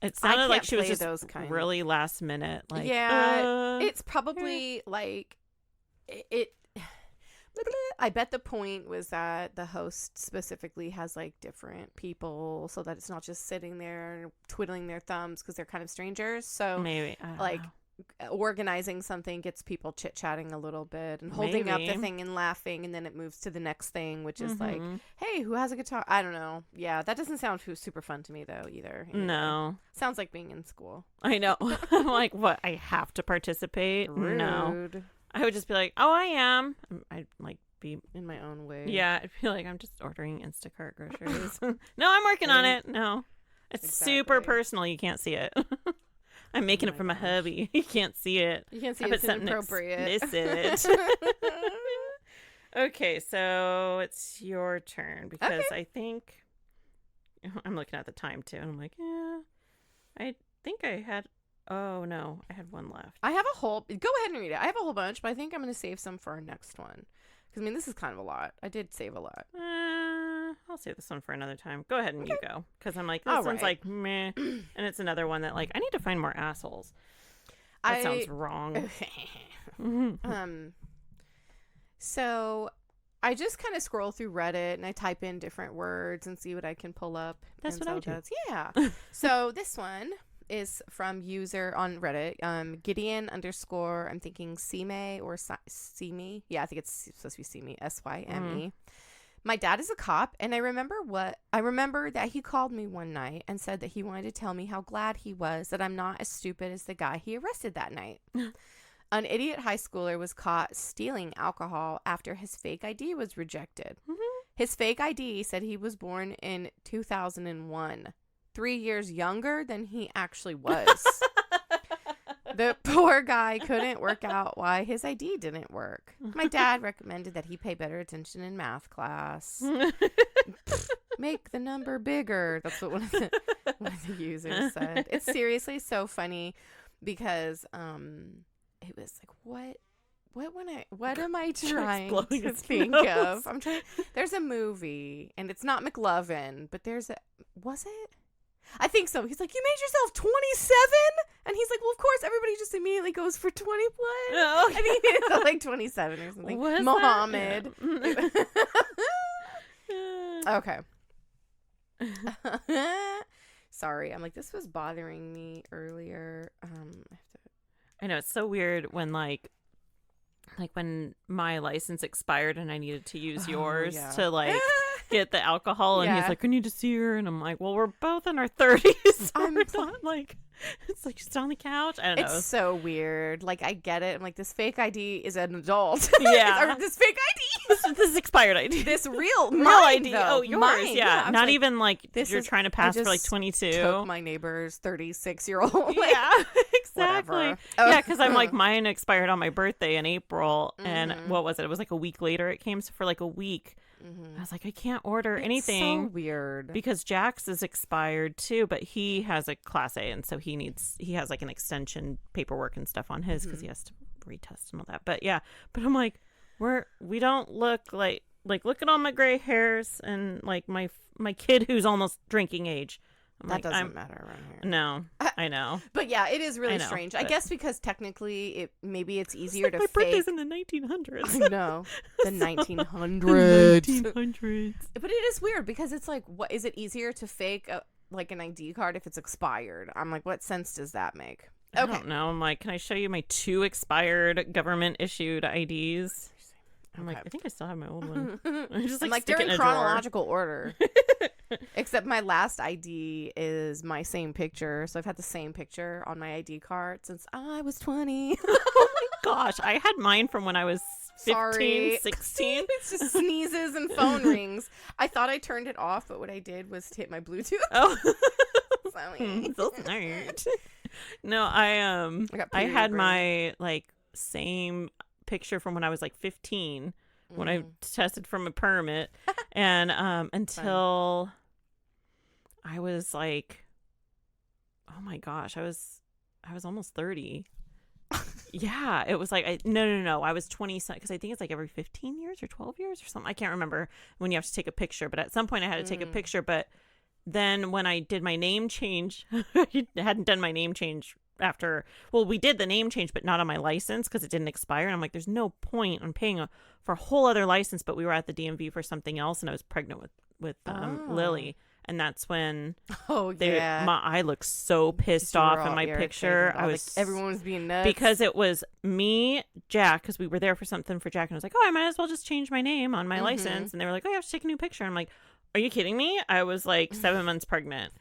It sounded like she was just those kinds. really last minute. Like, yeah, it's probably like it. I bet the point was that the host specifically has like different people, so that it's not just sitting there twiddling their thumbs because they're kind of strangers. So maybe I don't like know. Organizing something gets people chit-chatting a little bit and holding up the thing and laughing, and then it moves to the next thing, which is like, hey, who has a guitar? I don't know. Yeah, that doesn't sound super fun to me though either. Anyway. No, sounds like being in school. I know. I'm like, what? I have to participate? Rude. No, I would just be like, oh, I am. I'd like be in my own way. Yeah, I'd be like, I'm just ordering Instacart groceries. No, I'm working on it. No, it's super personal. You can't see it. I'm making it for my hubby. You can't see it. You can't see it's inappropriate. Explicit. Okay, so it's your turn because I think I'm looking at the time too, and I'm like, yeah, I think I had. Oh no, I had one left. I have a whole. Go ahead and read it. I have a whole bunch, but I think I'm going to save some for our next one because I mean this is kind of a lot. I did save a lot. I'll save this one for another time. Go ahead and you go. Because I'm like, this one's like, meh. And it's another one that, like, I need to find more assholes. That sounds wrong. So I just kind of scroll through Reddit and I type in different words and see what I can pull up. That's what I do. Yeah. So this one is from user on Reddit, Gideon _ I'm thinking Sime or Sime. Yeah, I think it's supposed to be Sime, Syme. My dad is a cop, and I remember that he called me one night and said that he wanted to tell me how glad he was that I'm not as stupid as the guy he arrested that night. An idiot high schooler was caught stealing alcohol after his fake ID was rejected. His fake ID said he was born in 2001, 3 years younger than he actually was. The poor guy couldn't work out why his ID didn't work. My dad recommended that he pay better attention in math class. Make the number bigger. That's what one of the users said. It's seriously so funny because it was like, what am I trying to think of? There's a movie and it's not McLovin, but was it? I think so. He's like, you made yourself 27? And he's like, well, of course, everybody just immediately goes for 20 plus. Oh. I think it's like 27 or something. Was Muhammad. Okay. Sorry. I'm like, this was bothering me earlier. I know, it's so weird when like when my license expired and I needed to use yours to like get the alcohol, and he's like, I need to see her, and I'm like, well, we're both in our 30s. I'm not like, it's like she's on the couch. I don't know. It's so weird. Like, I get it. I'm like, this fake ID is an adult. Yeah. Or this fake ID. This expired ID. This real ID. Though. Oh, yours. Mine. Yeah. Not like, even like you're trying to pass for like 22. Took my neighbor's 36-year-old. Like, yeah, exactly. Whatever. Yeah, because I'm like, mine expired on my birthday in April, and what was it? It was like a week later. It came for like a week. I was like, I can't order anything. So weird. Because Jack's is expired too, but he has a Class A, and so he has like an extension paperwork and stuff on his because he has to retest and all that. But yeah, but I'm like, we don't look like look at all my gray hairs and like my kid who's almost drinking age. That doesn't matter around here. No, I know. But yeah, it is really strange. I guess because technically, maybe it's easier to my fake. birthday's in the 1900s. I know. The 1900s. The 1900s. But it is weird because it's like, what is it easier to fake like an ID card if it's expired? I'm like, what sense does that make? Okay. I don't know. I'm like, can I show you my 2 expired government issued IDs? I'm like, I think I still have my old one. I just like they're stick it in in chronological order. Except my last ID is my same picture. So I've had the same picture on my ID card since I was 20. Oh my gosh. I had mine from when I was 15, 16. It's just sneezes and phone rings. I thought I turned it off, but what I did was hit my Bluetooth. Oh. So smart. No, I had my like same picture from when I was like 15 when I tested from a permit, and until I was like, oh my gosh, I was almost 30. Yeah, it was like no, I was 20 because I think it's like every 15 years or 12 years or something. I can't remember when you have to take a picture, but at some point I had to take a picture. But then when I did my name change, I hadn't done my name change after. Well, we did the name change, but not on my license because it didn't expire. And I'm like, there's no point on paying for a whole other license. But we were at the DMV for something else, and I was pregnant with Lily. And that's when I looked so pissed off in my picture. I was everyone was being nuts because it was me, Jack, because we were there for something for Jack, and I was like, oh, I might as well just change my name on my license. And they were like, oh, you have to take a new picture. And I'm like, are you kidding me? I was like 7 months pregnant,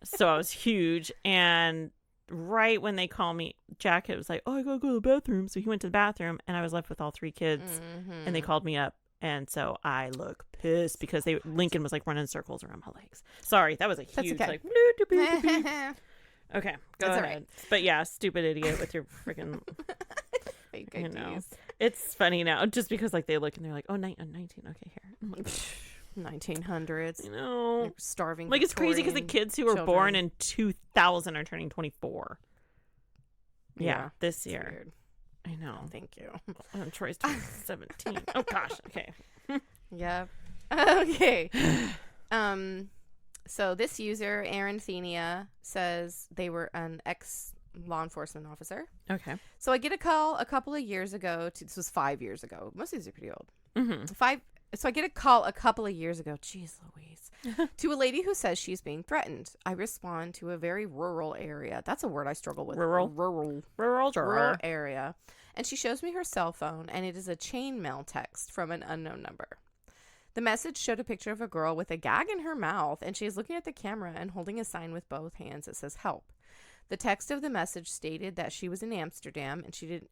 so I was huge. And right when they call me, Jack, it was like, oh, I gotta go to the bathroom. So he went to the bathroom, and I was left with all 3 kids, and they called me up. And so I look pissed because Lincoln was like running circles around my legs. Sorry, that was a huge like. Okay, go ahead. Right. But yeah, stupid idiot with your freaking. Fake IDs. It's funny now just because like they look and they're like, oh, 19. Okay, here. I'm like, 1900s. You know, they're starving. Like it's crazy because the kids who were born in 2000 are turning 24. Yeah, this year. Weird. I know. Thank you. Troy's 17. Oh gosh. Okay. Yeah. Okay. So this user, Aaron Thenia, says they were an ex-law enforcement officer. Okay. So I get a call a couple of years ago. This was 5 years ago. Most of these are pretty old. So I get a call a couple of years ago. Jeez Louise. To a lady who says she's being threatened. I respond to a very rural area. That's a word I struggle with. Rural area. And she shows me her cell phone, and it is a chainmail text from an unknown number. The message showed a picture of a girl with a gag in her mouth, and she is looking at the camera and holding a sign with both hands that says help. The text of the message stated that she was in Amsterdam,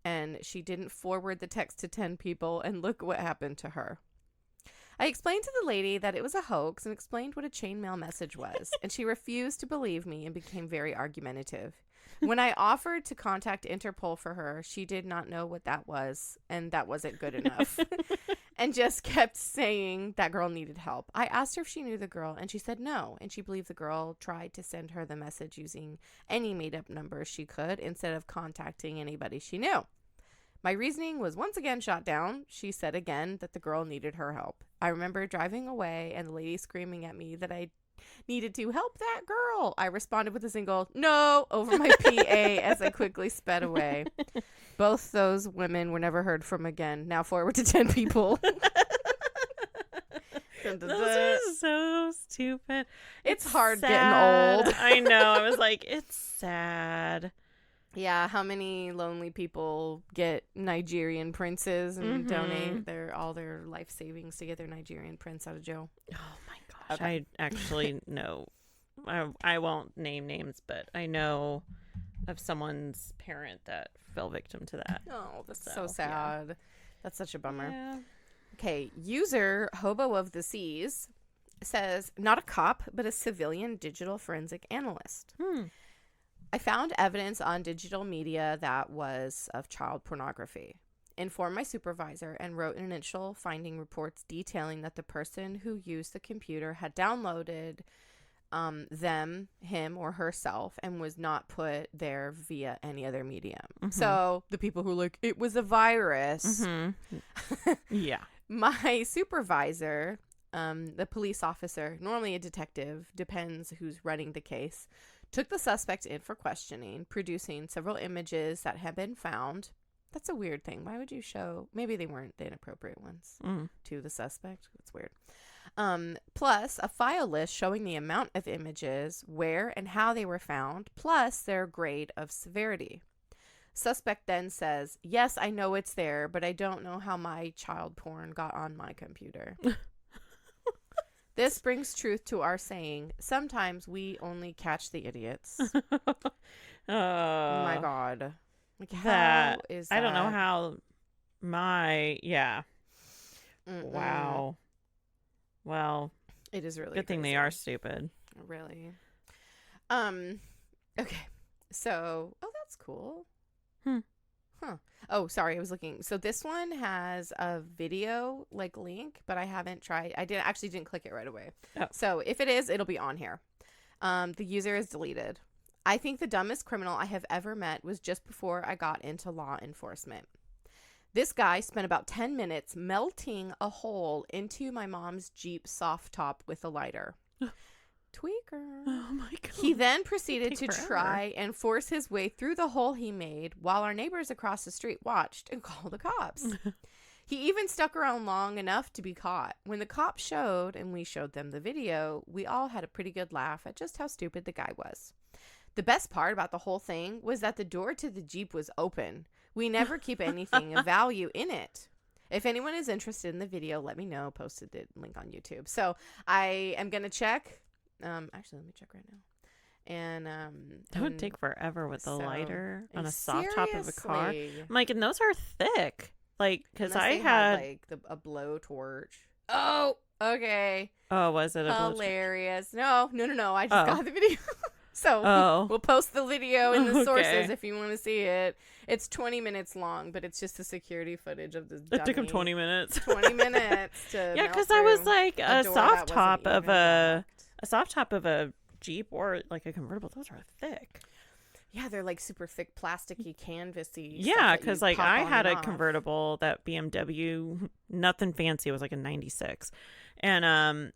and she didn't forward the text to 10 people, and look what happened to her. I explained to the lady that it was a hoax and explained what a chainmail message was, and she refused to believe me and became very argumentative. When I offered to contact Interpol for her, she did not know what that was, and that wasn't good enough, and just kept saying that girl needed help. I asked her if she knew the girl, and she said no, and she believed the girl tried to send her the message using any made-up number she could instead of contacting anybody she knew. My reasoning was once again shot down. She said again that the girl needed her help. I remember driving away and the lady screaming at me that I needed to help that girl. I responded with a single no over my PA as I quickly sped away. Both those women were never heard from again. Now forward to 10 people. Those are so stupid. It's hard sad. Getting old. I know. I was like, it's sad. Yeah, how many lonely people get Nigerian princes and donate all their life savings to get their Nigerian prince out of jail? Oh my gosh. Okay. I actually know. I won't name names, but I know of someone's parent that fell victim to that. Oh, that's so sad. Yeah. That's such a bummer. Yeah. Okay, user Hobo of the Seas says, not a cop, but a civilian digital forensic analyst. I found evidence on digital media that was of child pornography. Informed my supervisor and wrote initial finding reports detailing that the person who used the computer had downloaded him or herself and was not put there via any other medium. So the people who are like, it was a virus. Yeah. My supervisor, the police officer, normally a detective, depends who's running the case, took the suspect in for questioning, producing several images that had been found. That's a weird thing. Why would you show? Maybe they weren't the inappropriate ones to the suspect. That's weird. Plus a file list showing the amount of images, where and how they were found, plus their grade of severity. Suspect then says, yes, I know it's there, but I don't know how my child porn got on my computer. This brings truth to our saying, sometimes we only catch the idiots. Oh my God. Like, how is that? I don't know how yeah. Wow. Well, it is really good thing crazy. They are stupid. Really. Okay. So, that's cool. Oh, sorry. I was looking. So this one has a video link, but I haven't tried. I didn't click it right away. Oh. So if it is, it'll be on here. The user is deleted. I think the dumbest criminal I have ever met was just before I got into law enforcement. This guy spent about 10 minutes melting a hole into my mom's Jeep soft top with a lighter. Tweaker. Oh my God. He then proceeded to try and force his way through the hole he made while our neighbors across the street watched and called the cops. He even stuck around long enough to be caught. When the cops showed and we showed them the video, we all had a pretty good laugh at just how stupid the guy was. The best part about the whole thing was that the door to the Jeep was open. We never keep anything of value in it. If anyone is interested in the video, let me know. Posted the link on YouTube. So I am going to check. Actually, let me check right now. And that would take forever with the lighter on a soft top of a car. I'm like, and those are thick. Like, because I had like a blowtorch. Oh, okay. Oh, was it a hilarious? No. I just got the video. So we'll post the video in the sources if you want to see it. It's 20 minutes long, but it's just the security footage of the dummy. It took him 20 minutes. 20 minutes to yeah, because I was like a soft top of a Jeep or like a convertible. Those are thick. Yeah, they're like super thick, plasticky, canvasy. Yeah, because like I had a convertible, that BMW, nothing fancy. It was like a 96, and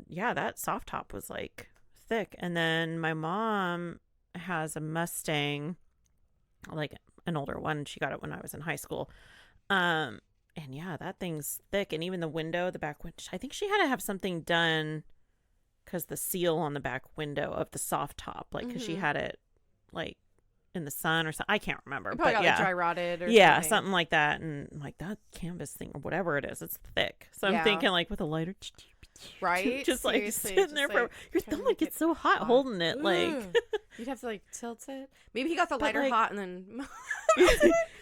yeah, that soft top was like thick. And then my mom has a Mustang, like an older one. She got it when I was in high school. And yeah, that thing's thick. And even the window, the back window, I think she had to have something done because the seal on the back window of the soft top, like, because she had it like in the sun or something. I can't remember. But got, yeah, like, dry rotted or something like that. And like that canvas thing or whatever it is, it's thick. So I'm thinking like with a lighter, right? Just like seriously, sitting there for your thumb would get so hot holding it. Like you'd have to like tilt it. Maybe he got the lighter hot and then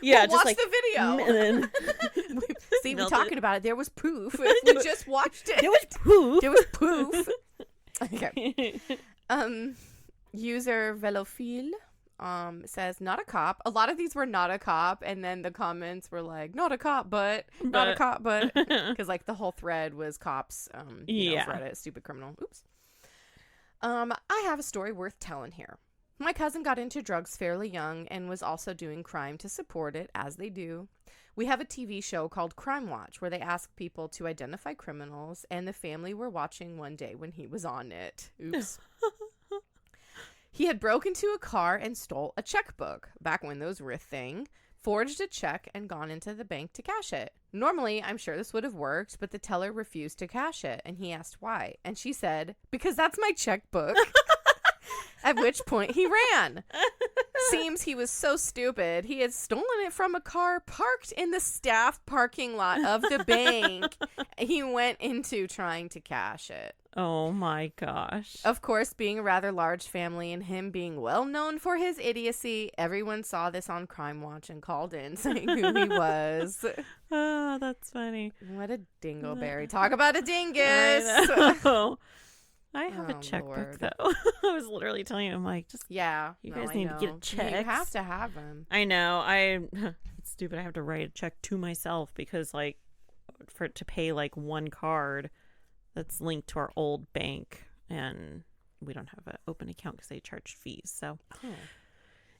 yeah, just watch like the video. And then see, we're talking about it. There was proof. We just watched it. There was proof. There was proof. Okay. User Velophile says not a cop. A lot of these were not a cop, and then the comments were like not a cop, but not a cop, but because like the whole thread was cops. Reddit, stupid criminal. Oops. I have a story worth telling here. My cousin got into drugs fairly young and was also doing crime to support it, as they do. We have a TV show called Crime Watch where they ask people to identify criminals, and the family were watching one day when he was on it. Oops. He had broken into a car and stole a checkbook, back when those were a thing, forged a check, and gone into the bank to cash it. Normally, I'm sure this would have worked, but the teller refused to cash it, and he asked why. And she said, "Because that's my checkbook." At which point he ran. Seems he was so stupid, he had stolen it from a car parked in the staff parking lot of the bank. He went into trying to cash it. Oh my gosh. Of course, being a rather large family and him being well known for his idiocy, everyone saw this on Crime Watch and called in saying who he was. Oh, that's funny. What a dingleberry. Talk about a dingus. I know. I have a Oh, checkbook, Lord. though. I was literally telling you, I'm like, just, Yeah. you no, guys I need to know. get checks. You have to have them. I know. It's stupid. I have to write a check to myself because, like, for it to pay, like, one card that's linked to our old bank, and we don't have an open account because they charged fees. So,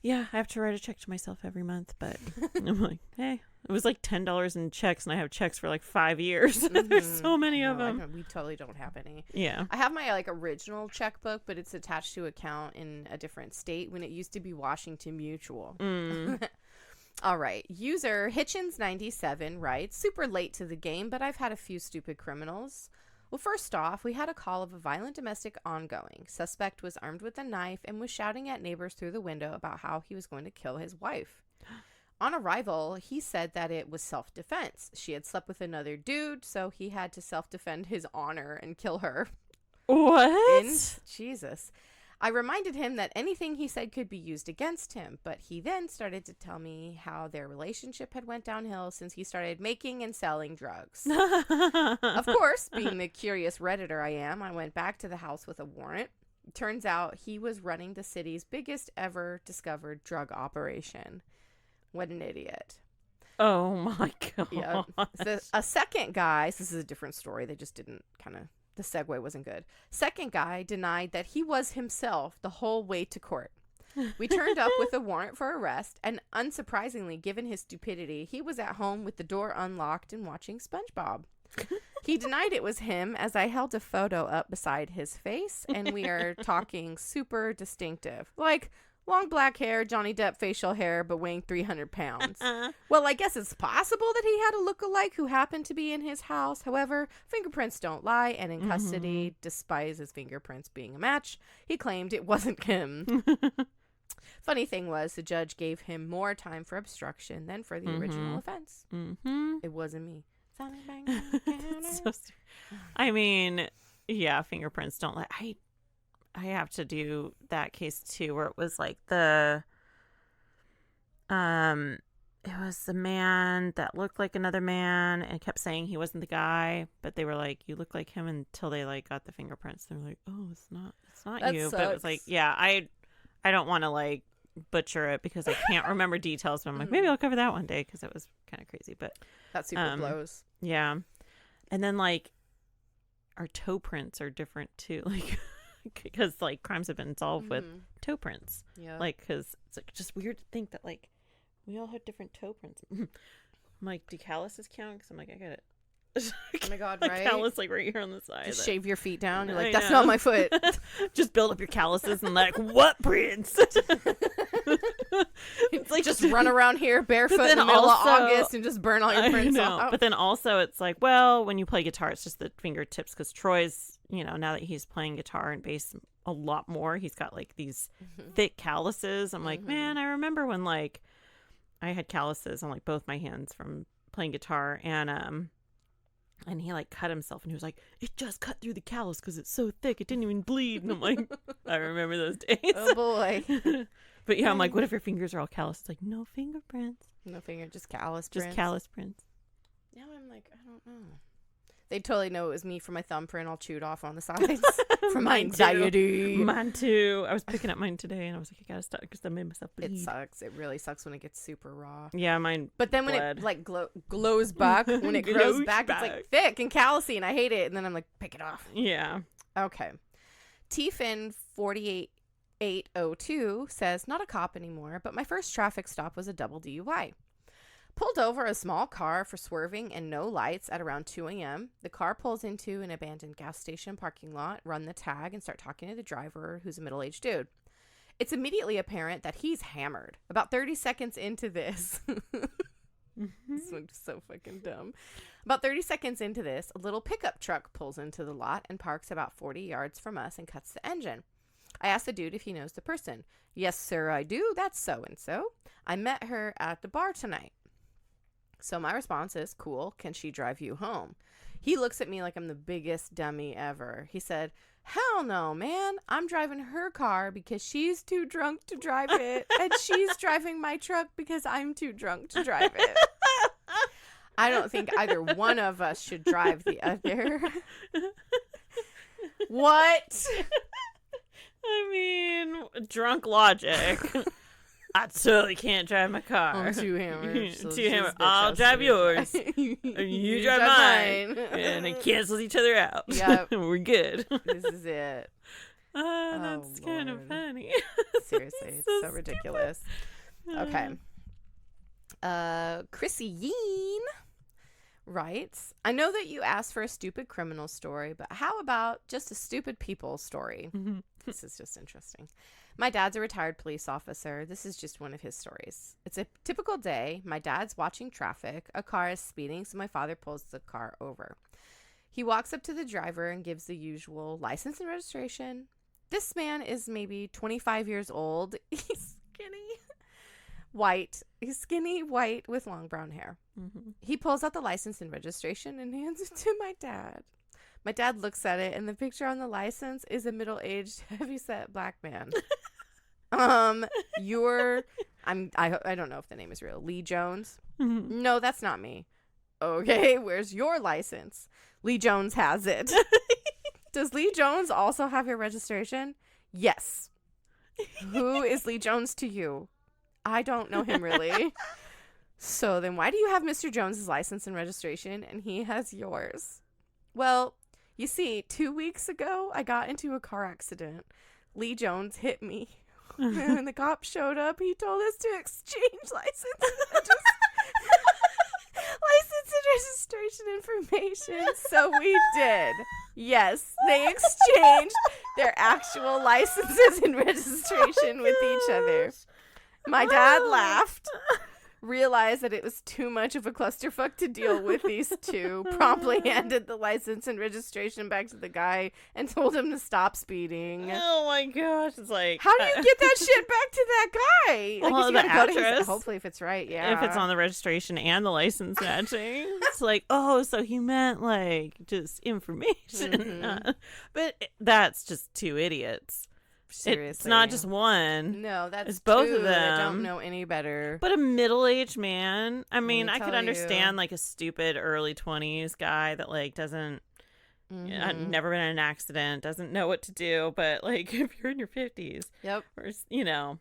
yeah, I have to write a check to myself every month, but I'm like, hey, it was like $10 in checks, and I have checks for like 5 years. There's so many of them. We totally don't have any. Yeah. I have my like original checkbook, but it's attached to an account in a different state when it used to be Washington Mutual. All right. User Hitchens97 writes, super late to the game, but I've had a few stupid criminals. Well, first off, we had a call of a violent domestic ongoing. Suspect was armed with a knife and was shouting at neighbors through the window about how he was going to kill his wife. On arrival, he said that it was self-defense. She had slept with another dude, so he had to self-defend his honor and kill her. What? Jesus. I reminded him that anything he said could be used against him, but he then started to tell me how their relationship had went downhill since he started making and selling drugs. Of course, being the curious Redditor I am, I went back to the house with a warrant. Turns out he was running the city's biggest ever discovered drug operation. What an idiot. Oh my god. Yeah. So a second guy, so this is a different story, they just didn't the segue wasn't good. Second guy denied that he was himself the whole way to court. We turned up with a warrant for arrest, and unsurprisingly, given his stupidity, he was at home with the door unlocked and watching SpongeBob. He denied it was him as I held a photo up beside his face, and we are talking super distinctive. Like, long black hair, Johnny Depp facial hair, but weighing 300 pounds. Well, I guess it's possible that he had a lookalike who happened to be in his house. However, fingerprints don't lie, and in custody, despite his fingerprints being a match, he claimed it wasn't him. Funny thing was, the judge gave him more time for obstruction than for the original offense. It wasn't me. I mean, yeah, fingerprints don't lie. I have to do that case too, where it was like it was the man that looked like another man and kept saying he wasn't the guy, but they were like, you look like him, until they like got the fingerprints. They're like, oh, it's not That you. sucks. But it was like, yeah, I don't want to like butcher it because I can't remember details, but I'm like, maybe I'll cover that one day because it was kind of crazy. But that super blows. Yeah. And then like our toe prints are different too, like because like crimes have been solved with toe prints. Yeah. Like, because it's like just weird to think that like we all have different toe prints. I'm like, do calluses count? Because I'm like, I got it. Oh my god, a right? callus like right here on the side. Just shave your feet down. You're like, I that's know. not my foot. Just build up your calluses and like, what prints? It's like just run around here barefoot in the then middle also- of August and just burn all your I prints know. off. But then also it's like, well, when you play guitar, it's just the fingertips, because Troy's, now that he's playing guitar and bass a lot more, he's got like these thick calluses. I'm like, man, I remember when like I had calluses on like both my hands from playing guitar, and he like cut himself, and he was like, it just cut through the callus because it's so thick it didn't even bleed. And I'm like, I remember those days. Oh boy. But yeah, I'm like, what if your fingers are all callous? It's like, no fingerprints, No finger, just callus just prints. callus prints. Now I'm like, I don't know. They totally know it was me for my thumbprint all chewed off on the sides from my Mine too. anxiety. Mine too. I was picking up mine today, and I was like, I gotta stop because I made myself bleed. It sucks. It really sucks when it gets super raw. Yeah, mine. But then when bled. it like glows back, when it grows Glows back, it's like thick and callousy, and I hate it. And then I'm like, pick it off. Yeah. Okay. Tfin 48 802 says, not a cop anymore, but my first traffic stop was a double DUI. Pulled over a small car for swerving and no lights at around 2 a.m. The car pulls into an abandoned gas station parking lot, run the tag, and start talking to the driver, who's a middle-aged dude. It's immediately apparent that he's hammered. About 30 seconds into this... This one's so fucking dumb. About 30 seconds into this, a little pickup truck pulls into the lot and parks about 40 yards from us and cuts the engine. I asked the dude if he knows the person. Yes, sir, I do. That's so-and-so. I met her at the bar tonight. So my response is, cool, can she drive you home? He looks at me like I'm the biggest dummy ever. He said, hell no, man. I'm driving her car because she's too drunk to drive it. And she's driving my truck because I'm too drunk to drive it. I don't think either one of us should drive the other. What? I mean, drunk logic. I totally can't drive my car. I'm too hammered. So too hammered. I'll drive yours. you drive mine. And it cancels each other out. Yep. We're good. This is it. That's kind of funny. Seriously, it's so ridiculous. Okay. Chrissy Yeen writes, I know that you asked for a stupid criminal story, but how about just a stupid people story? This is just interesting. My dad's a retired police officer. This is just one of his stories. It's a typical day. My dad's watching traffic. A car is speeding, so my father pulls the car over. He walks up to the driver and gives the usual license and registration. This man is maybe 25 years old. He's skinny. White. He's skinny, white, with long brown hair. He pulls out the license and registration and hands it to my dad. My dad looks at it, and the picture on the license is a middle-aged, heavyset black man. I don't know if the name is real. Lee Jones? No, that's not me. Okay, where's your license? Lee Jones has it. Does Lee Jones also have your registration? Yes. Who is Lee Jones to you? I don't know him really. So then why do you have Mr. Jones's license and registration and he has yours? Well, you see, 2 weeks ago, I got into a car accident. Lee Jones hit me. When the cop showed up, he told us to exchange license and registration information. So we did. Yes, they exchanged their actual licenses and registration with each other. My dad laughed, realized that it was too much of a clusterfuck to deal with these two, promptly handed the license and registration back to the guy and told him to stop speeding. Oh my gosh, it's like, how do you get that shit back to that guy? Like, well, he's the gotta go to address, hopefully if it's right, yeah. if it's on the registration and the license matching. It's like, oh, so he meant like just information. But that's just two idiots. Seriously. It's not just one. No, that's it's both two of them. I don't know any better. But a middle-aged man, I mean, I could tell understand you. like a stupid early 20s guy that like doesn't never been in an accident, doesn't know what to do, but like if you're in your 50s, Yep. or you know,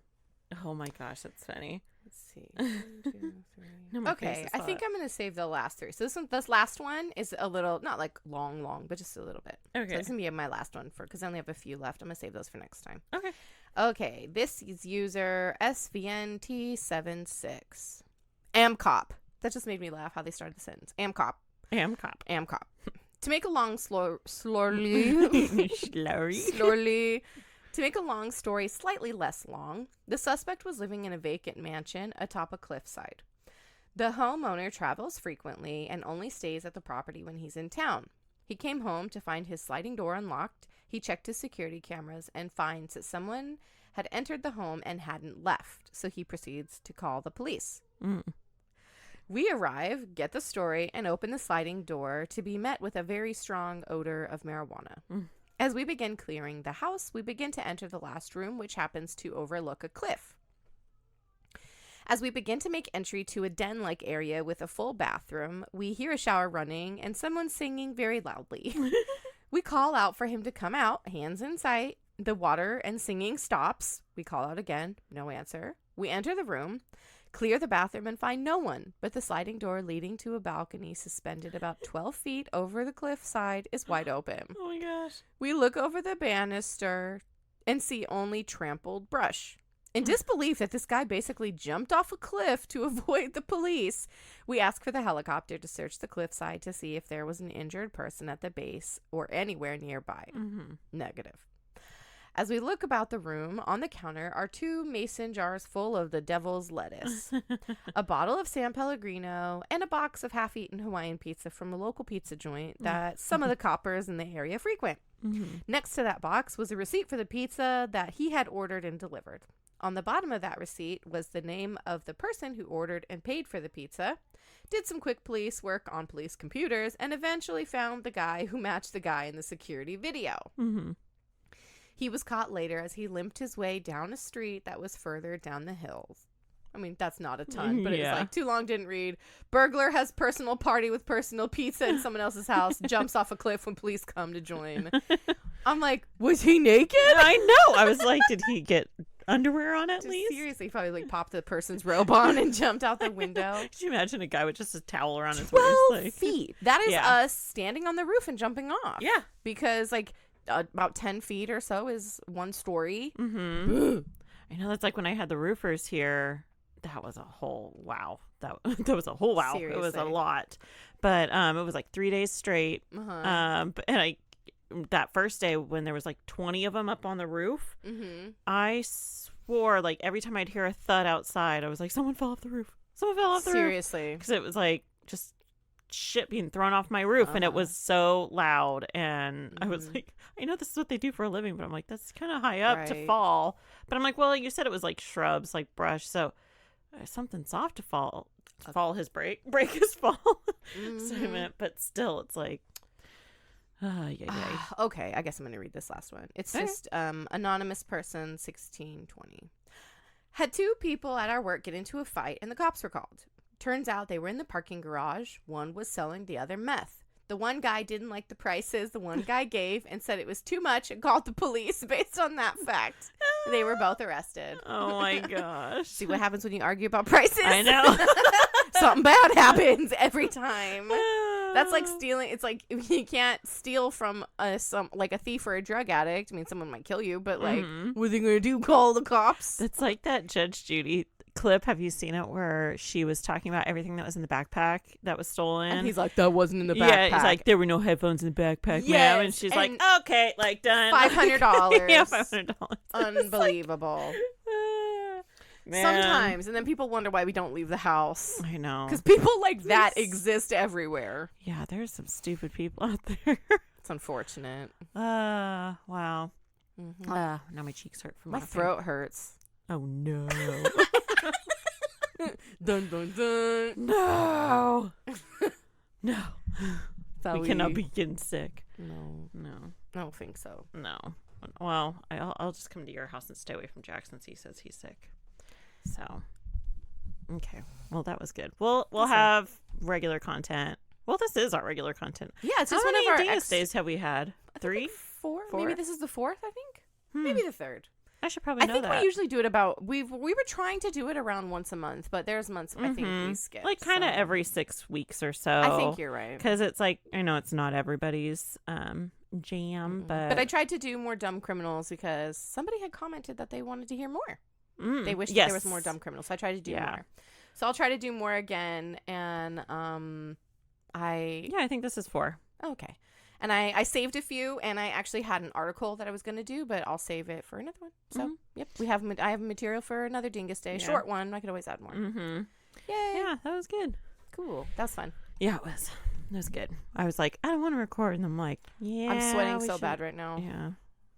oh my gosh, that's funny. Let's see. 1, 2, 3. No, my face Okay, is I hot. think I'm gonna save the last three. So this last one is a little, not like long, but just a little bit. Okay. So this is gonna be my last one because I only have a few left. I'm gonna save those for next time. Okay. Okay, this is user SVNT76. Amcop. That just made me laugh how they started the sentence. Amcop. Amcop. To make a long slowly. To make a long story slightly less long, the suspect was living in a vacant mansion atop a cliffside. The homeowner travels frequently and only stays at the property when he's in town. He came home to find his sliding door unlocked. He checked his security cameras and finds that someone had entered the home and hadn't left, so he proceeds to call the police. We arrive, get the story, and open the sliding door to be met with a very strong odor of marijuana. As we begin clearing the house, we begin to enter the last room, which happens to overlook a cliff. As we begin to make entry to a den-like area with a full bathroom, we hear a shower running and someone singing very loudly. We call out for him to come out, hands in sight. The water and singing stops. We call out again, no answer. We enter the room, clear the bathroom, and find no one, but the sliding door leading to a balcony suspended about 12 feet over the cliffside is wide open. Oh my gosh. We look over the banister and see only trampled brush. In disbelief that this guy basically jumped off a cliff to avoid the police, we asked for the helicopter to search the cliffside to see if there was an injured person at the base or anywhere nearby. Negative. As we look about the room, on the counter are 2 mason jars full of the devil's lettuce, a bottle of San Pellegrino, and a box of half-eaten Hawaiian pizza from a local pizza joint that some of the coppers in the area frequent. Next to that box was a receipt for the pizza that he had ordered and delivered. On the bottom of that receipt was the name of the person who ordered and paid for the pizza, did some quick police work on police computers, and eventually found the guy who matched the guy in the security video. He was caught later as he limped his way down a street that was further down the hills. I mean, that's not a ton, but it's like too long, didn't read. Burglar has personal party with personal pizza in someone else's house, jumps off a cliff when police come to join. I'm like, was he naked? I know. I was like, did he get underwear on at least? Seriously, probably like popped the person's robe on and jumped out the window. Could you imagine a guy with just a towel around his 12 waist? Like, feet. That is us standing on the roof and jumping off. Yeah. Because like about 10 feet or so is one story. I know, that's like when I had the roofers here. That was a whole wow. That was a whole wow. Seriously. It was a lot. But it was like 3 days straight. And that first day when there was like 20 of them up on the roof, I swore like every time I'd hear a thud outside, I was like, someone fell off the roof. Someone fell off the roof. Seriously. Because it was like just shit being thrown off my roof, and it was so loud. And I was like, I know this is what they do for a living, but I'm like, that's kind of high up to fall. But I'm like, well, you said it was like shrubs, like brush, so something soft to fall his break his fall. So I meant, but still, it's like, okay, I guess I'm gonna read this last one. It's just anonymous person 1620 had 2 people at our work get into a fight and the cops were called. Turns out they were in the parking garage. One was selling the other meth. The one guy didn't like the prices the one guy gave and said it was too much and called the police based on that fact. They were both arrested. Oh my gosh. See what happens when you argue about prices? I know. Something bad happens every time. That's like stealing. It's like you can't steal from a thief or a drug addict. I mean, someone might kill you, but like, what are they gonna do? Call the cops? It's like that Judge Judy clip. Have you seen it where she was talking about everything that was in the backpack that was stolen? And he's like, that wasn't in the backpack. Yeah, he's like, there were no headphones in the backpack, ma'am. And she's like, okay, like done. $500. Yeah, $500. Unbelievable. Man. Sometimes, and then people wonder why we don't leave the house. I know, because people like that exist everywhere. Yeah, there's some stupid people out there. It's unfortunate. Wow. Now my cheeks hurt from my throat hurts. Oh no. Dun dun dun. No. No. We cannot be getting sick. No, I don't think so. No. Well, I'll just come to your house and stay away from Jack since he says he's sick. So, okay. Well, that was good. We'll have regular content. Well, this is our regular content. Yeah, it's just How one many of our Dingus days have we had? 3? 4? Maybe this is the 4th, I think. Maybe the 3rd. I should probably know that. I think we usually do it about, we were trying to do it around once a month, but there's months I think we skip. Like kind of every 6 weeks or so. I think you're right. Because it's like, I know it's not everybody's jam, but I tried to do more dumb criminals because somebody had commented that they wanted to hear more. They wished yes. there was more dumb criminals, so I tried to do more. So I'll try to do more again, and I think this is 4. Okay. And I saved a few, and I actually had an article that I was going to do, but I'll save it for another one. So, yep, I have material for another Dingus Day. Short one. I could always add more. Yay. Yeah, that was good. Cool. That was fun. Yeah, it was. It was good. I was like, I don't want to record, and I'm like, yeah. I'm sweating so bad right now. Yeah.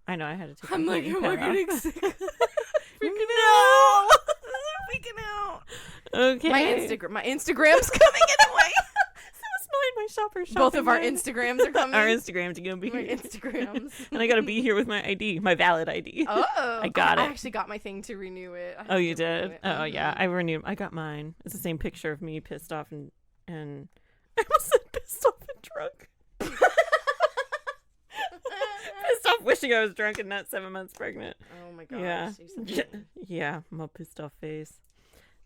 I know. I had to take I'm like, am I getting sick? No! Freaking out. Okay. My Instagram's coming anyway. My shopper shopping. Both of our Instagrams are coming. Our Instagrams are gonna be my here. Instagrams. And I gotta be here with my ID, my valid ID. Oh, I got it. I actually got my thing to renew it. Oh, you did? Oh, yeah. I renewed. I got mine. It's the same picture of me pissed off and I almost said pissed off and drunk. Pissed off, wishing I was drunk and not 7 months pregnant. Oh my gosh. Yeah. Yeah, I'm a pissed off face.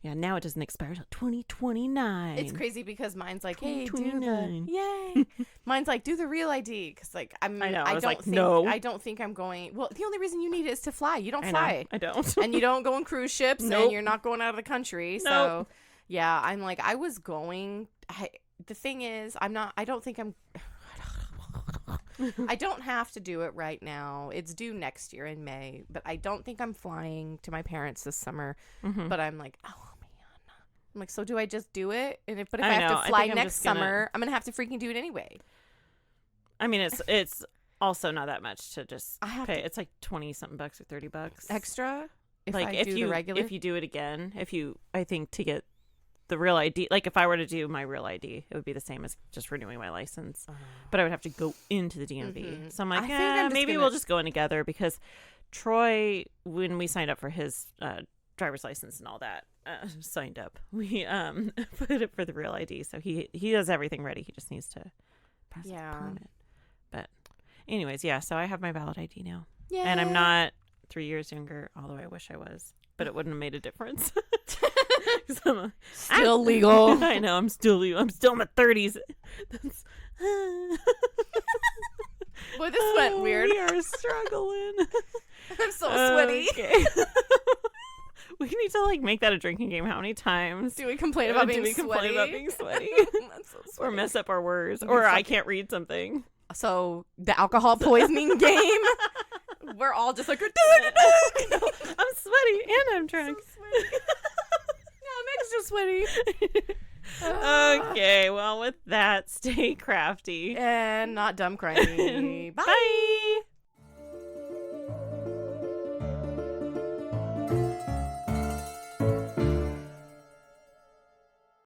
Yeah, now it doesn't expire till 2029. It's crazy because mine's like, hey, do the 2029. yay. Mine's like, do the real ID because like I know. I was don't like, think no. I don't think I'm going. Well, the only reason you need it is to fly. You don't I fly, know. I don't. and you don't go on cruise ships, Nope. and you're not going out of the country. So Nope. yeah, I'm like, I was going. The thing is, I'm not. I don't think I'm. I don't have to do it right now. It's due next year in May, but I don't think I'm flying to my parents this summer. Mhm. But I'm like, oh man. I'm like, so do I just do it? And if I I have know. to I fly think I'm next just gonna- summer, I'm gonna have to freaking do it anyway. I mean, it's also not that much to just I have pay. to It's like 20 something bucks or 30 bucks extra if like I if do you the regular. if you do it again. I think to get the real ID, like if I were to do my real ID, it would be the same as just renewing my license. But I would have to go into the DMV. Mhm. So I'm like, I think I'm just maybe gonna- we'll just go in together because Troy, when we signed up for his driver's license and all that, signed up, we put it for the real ID. So he has everything ready. He just needs to pass the Yeah. permit. But anyways, yeah. So I have my valid ID now, Yay. and I'm not 3 years younger, although I wish I was. But it wouldn't have made a difference. 'Cause Still legal. I know. I'm still in my 30s. That's, Boy, this went weird. We are struggling. I'm so sweaty. Okay. We need to like make that a drinking game. How many times Do we complain about do being we sweaty? complain about being sweaty? That's so Or sweaty. mess up our words, We or I fucking- can't read something. So the alcohol poisoning game. We're all just like, I'm sweaty and I'm drunk. sweaty. No, I'm extra sweaty. Okay, well, with that, stay crafty. And not dumb crying. Bye. Bye.